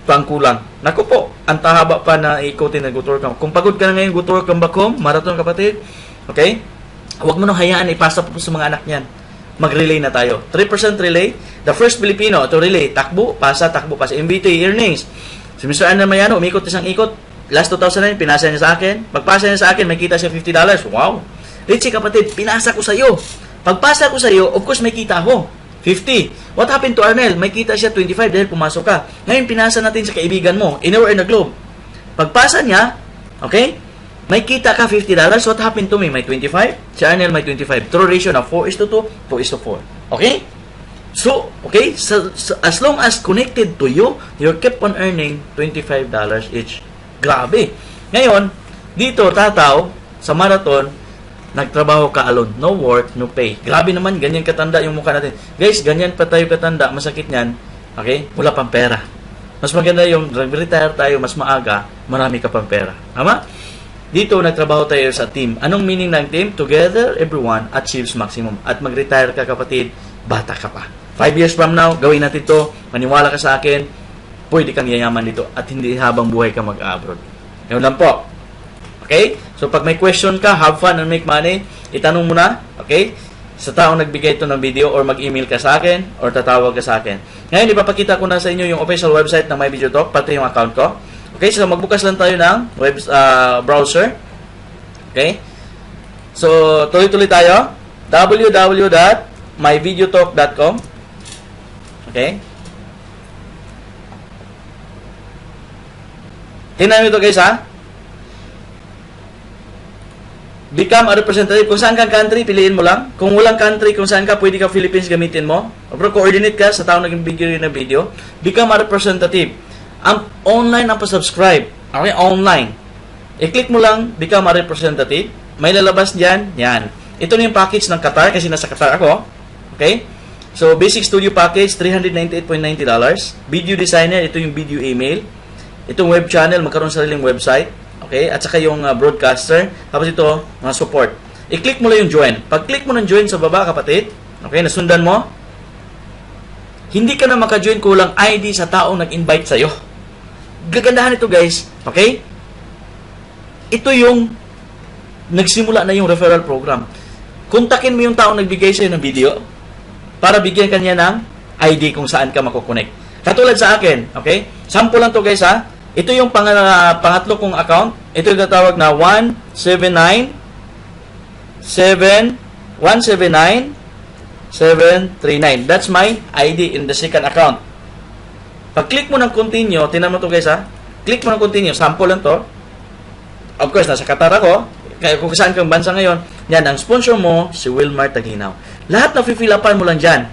Speaker 1: pa ang kulang. Naku po, ang tahaba pa na ikutin na go-to work. Kung pagod ka na ngayon, go-to work, come back home, marathon kapatid, okay? Huwag mo nang hayaan, ipasa po sa mga anak niyan. Mag-relay na tayo. 3% relay. The first Filipino to relay. Takbo, pasa. MBT, earnings. Si Mr. Anan Mayano, umikot isang ikot. Last 2009, pinasa niya sa akin. Pagpasa niya sa akin, may kita siya $50. Wow! Richie kapatid, pinasa ko sa iyo. Pagpasa ko sa iyo, of course may kita ako. 50. What happened to Arnel? May kita siya 25 dahil pumasok ka. Ngayon, pinasa natin sa kaibigan mo. Anywhere in the globe. Pagpasa niya, okay? May kita ka $50. What happened to me? May 25. Si Arnel may 25. True ratio na 4:2, 2:4. Okay? So, okay? So, as long as connected to you, you keep on earning $25 each. Grabe. Ngayon, dito, tataw, sa marathon, nagtrabaho ka alone. No work, no pay. Grabe naman, ganyan katanda yung mukha natin. Guys, ganyan pa tayo katanda. Masakit niyan. Okay? Wala pang pera. Mas maganda yung retire tayo mas maaga, marami ka pang pera. Tama? Dito, nagtrabaho tayo sa team. Anong meaning ng team? Together, everyone achieves maximum. At mag-retire ka, kapatid, bata ka pa. 5 years from now, gawin natin to. Maniwala ka sa akin, pwede kang yayaman dito at hindi habang buhay ka mag-abroad. Yun lang po. Okay? So, pag may question ka, have fun and make money, itanong mo na. Okay? Sa taong nagbigay ito ng video or mag-email ka sa akin or tatawag ka sa akin. Ngayon, ipapakita ko na sa inyo yung official website ng MyVideoTalk, pati yung account ko. Okay? So, magbukas lang tayo ng browser. Okay? So, tuloy-tuloy tayo. www.myvideotalk.com. Okay? Tingnan nyo ito guys ha. Become a representative. Kung saan kang country, piliin mo lang. Kung walang country, kung saan ka, pwede ka Philippines gamitin mo. Pero coordinate ka sa tao naging bigyan ng video. Become a representative. Ang online ang pa-subscribe. Okay, online. I-click mo lang, become a representative. May lalabas dyan. Yan. Ito na yung package ng Qatar kasi nasa Qatar ako. Okay? So, basic studio package, $398.90. Video designer, ito yung video email. Itong web channel, magkaroon sariling website. Okay? At saka yung broadcaster. Tapos ito, mga support. I-click mo lang yung join. Pag-click mo ng join sa baba, kapatid, okay, nasundan mo, hindi ka na maka-join kulang ID sa taong nag-invite sa'yo. Gagandahan ito, guys. Okay? Ito yung nagsimula na yung referral program. Kontakin mo yung taong nagbigay sa'yo ng video para bigyan kanya ng ID kung saan ka makukonect. Katulad sa akin, okay? Sample lang to guys ha. Ito yung pangatlo kong account. Ito yung tatawag na 179,739. That's my ID in the second account. Pag-click mo ng continue, tinan mo to guys ha. Click mo ng continue, sample lang to. Of course, nasa Qatar ako. Kaya kung saan kang bansa ngayon, yan, ang sponsor mo, si Wilmar Taglinaw. Lahat na fill-upan mo lang dyan.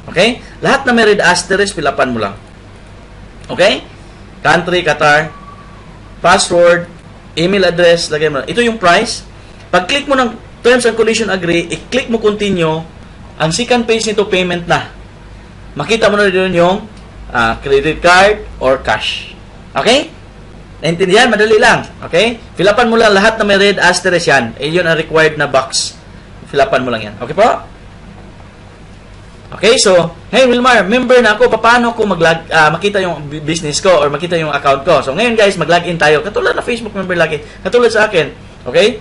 Speaker 1: Okay? Lahat na may red asterisk, fill-upan mo lang. Okay? Country, Qatar, password, email address, lagay mo. Ito yung price. Pag-click mo ng terms and condition agree, i-click mo continue, ang second page nito payment na. Makita mo na doon yung credit card or cash. Okay? Naintindihan? Madali lang. Okay? Fill-upan mo lang lahat na may red asterisk yan. Yun ang required na box. Fill-upan mo lang yan. Okay po? Okay, so, hey Wilmar, member na ako. Paano ko makita yung business ko or makita yung account ko? So, ngayon guys, mag-login tayo. Katulad na Facebook member login. Katulad sa akin. Okay?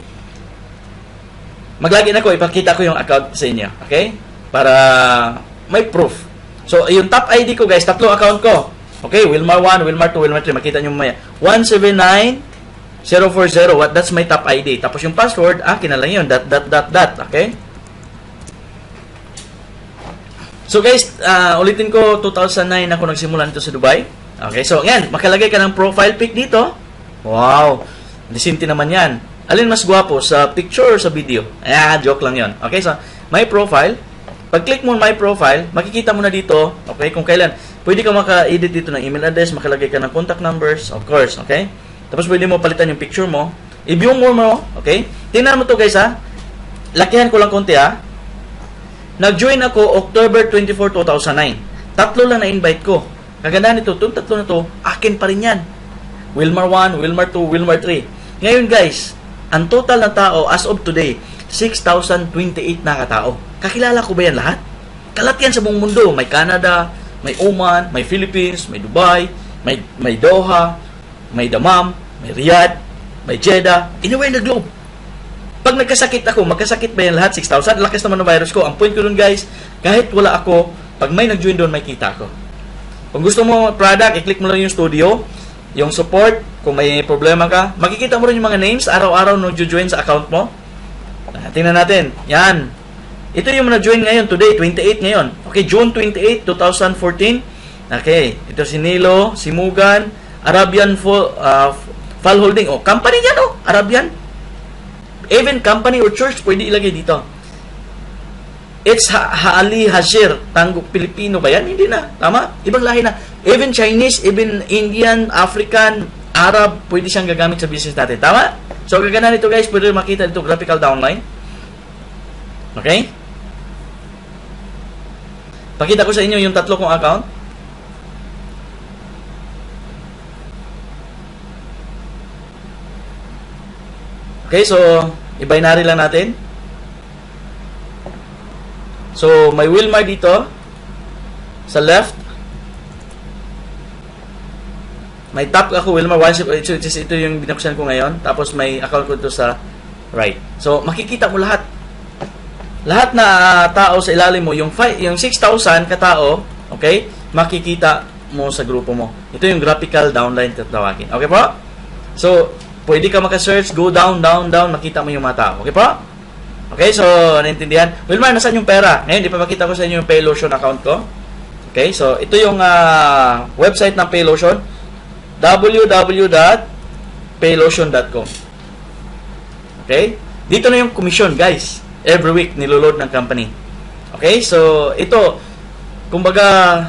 Speaker 1: Mag-login ako. Ipakita ko yung account sa inyo. Okay? Para may proof. So, yung top ID ko guys, tatlong account ko. Okay, Wilmar 1, Wilmar 2, Wilmar 3. Makita nyo mamaya. 179040. That's my top ID. Tapos yung password, akin na lang yun. Dot. Okay? So guys, ulitin ko, 2009 ako nagsimula nito sa Dubai. Okay, so yan, makalagay ka ng profile pic dito. Wow, disinti naman yan. Alin mas gwapo, sa picture or sa video? Joke lang yon. Okay, so my profile. Pag-click mo my profile, makikita mo na dito, okay, kung kailan. Pwede ka maka-edit dito ng email address, makalagay ka ng contact numbers, of course, okay? Tapos pwede mo palitan yung picture mo. I-view mo, okay? Tingnan mo to guys ha. Lakihan ko lang konti ha. Nag-join ako October 24, 2009. Tatlo lang na-invite ko. Kagandahan nito, itong tatlo na to, akin pa rin yan. Wilmar 1, Wilmar 2, Wilmar 3. Ngayon guys, ang total na tao as of today, 6,028 na katao. Kakilala ko ba yan lahat? Kalat yan sa buong mundo. May Canada, may Oman, may Philippines, may Dubai, may Doha, may Dammam, may Riyadh, may Jeddah, anywhere in the globe. Pag nagkasakit ako, magkasakit ba yan lahat? 6,000? Lakas naman ng virus ko. Ang point ko dun guys, kahit wala ako, pag may nag-join doon, may kita ko. Kung gusto mo product, i-click mo lang yung studio, yung support, kung may problema ka, makikita mo rin yung mga names, araw-araw nag-join sa account mo. Tingnan natin. Yan. Ito yung na-join ngayon, today, 28 ngayon. Okay, June 28, 2014. Okay, ito si Nilo, si Mugan, Arabian Fall Holding. Oh, company yan oh, Arabian. Even company or church, pwede ilagay dito. It's Haali Hashir. Tango Pilipino ba yan? Hindi na. Tama? Ibang lahi na. Even Chinese, even Indian, African, Arab, pwede siyang gagamit sa business natin. Tama? So, gagana nito guys, pwede makita dito graphical downline. Okay? Pakita ko sa inyo yung tatlo kong account. Okay, so, i-binary lang natin. So, may Wilmar dito. Sa left. May tap ako, Wilmar. Ito yung binuksan ko ngayon. Tapos, may account ko ito sa right. So, makikita mo lahat. Lahat na tao sa ilalim mo, yung 6,000 katao, okay, makikita mo sa grupo mo. Ito yung graphical downline tatawagin. Okay po? So, pwede ka maka-search, go down, down, down, makita mo yung mga tao. Okay po? Okay, so, naintindihan? Wilmar, nasaan yung pera? Ngayon, ipapakita ko sa inyo yung Paylotion account ko. Okay, so, ito yung website ng Paylotion, www.paylotion.com. Okay? Dito na yung commission, guys. Every week, niloload ng company. Okay, so, ito, kumbaga,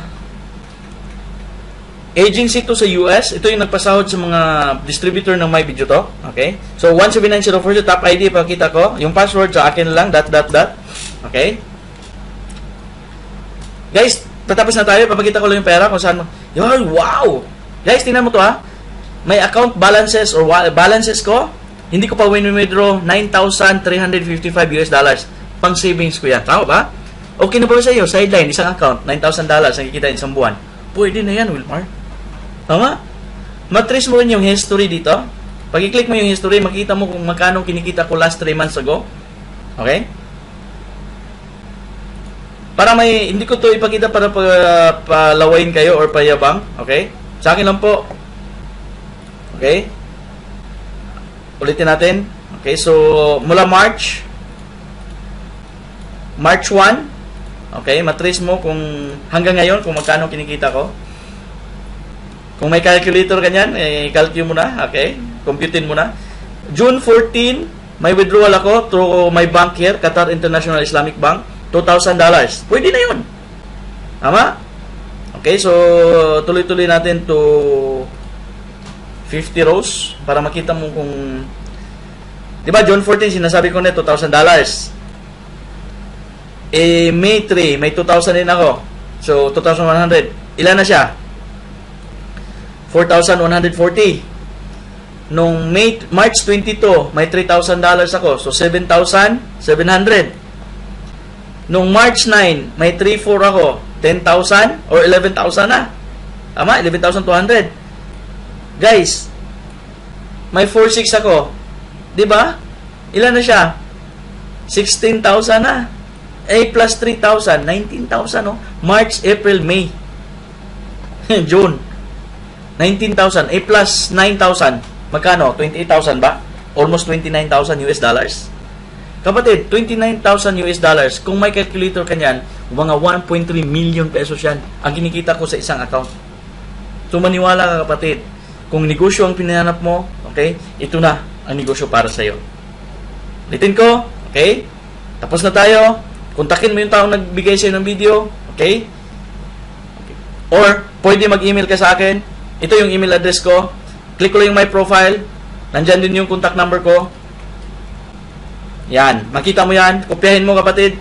Speaker 1: agency to sa US. Ito yung nagpasahod sa mga distributor ng My Video to. Okay? So, 179042, top ID, pakita ko. Yung password sa akin lang, ... Okay? Guys, patapos na tayo. Papakita ko lang yung pera kung saan. Wow! Guys, tingnan mo to ha. May account balances or balances ko. Hindi ko pa win-withdraw $9,355 US. Pang savings ko yan. Tama ba? Okay na ba sa iyo? Sideline, isang account, $9,000 nakikita isang buwan. Pwede na yan, Wilmar. Tama? Matrace mo rin yung history dito. Pag i-click mo yung history, makita mo kung magkano kinikita ko last 3 months ago. Okay? Para may, hindi ko to ipakita para palawain kayo or payabang. Okay? Sa akin lang po. Okay? Ulitin natin. Okay, so mula March 1. Okay, matrace mo kung hanggang ngayon kung magkano kinikita ko. Kung may calculator kanyan, i-calculate mo na. Okay? Computein mo na. June 14, may withdrawal ako through my bank here, Qatar International Islamic Bank, $2,000. Pwede na yun. Tama? Okay, so tuloy-tuloy natin to 50 rows para makita mo kung... Diba, June 14, sinasabi ko na $2,000. May 3, may 2,000 din ako. So, 2,100. Ilan na siya? 4,140. Nung March 22, may $3,000 ako. So, 7,700. Nung March 9, may 3,400 ako. 10,000 or 11,000 na. Tama? 11,200. Guys, may 4,600 ako. Diba? Ilan na siya? 16,000 na. A plus 3,000, 19,000, no? March, April, May. June. 19,000. A plus 9,000. Magkano? 28,000 ba? Almost 29,000 US dollars. Kapatid, 29,000 US dollars. Kung may calculator ka niyan, mga 1.3 million pesos yan ang kinikita ko sa isang account. So, maniwala ka, kapatid. Kung negosyo ang pinanap mo, okay, ito na ang negosyo para sa'yo. Ulitin ko, okay? Tapos na tayo. Kontakin mo yung taong nagbigay sa'yo ng video, okay? Or, pwede mag-email ka sa akin. Ito yung email address ko. Click ko lang yung my profile. Nandyan din yung contact number ko. Yan. Makita mo yan. Kopyahin mo, kapatid.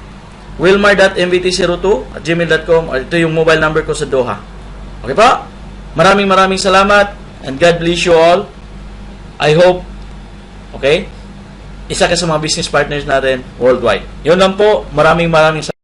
Speaker 1: wilmar.mvt02@gmail.com. Ito yung mobile number ko sa Doha. Okay po? Maraming salamat. And God bless you all. I hope, okay, isa ka sa mga business partners natin worldwide. Yun lang po. Maraming salamat.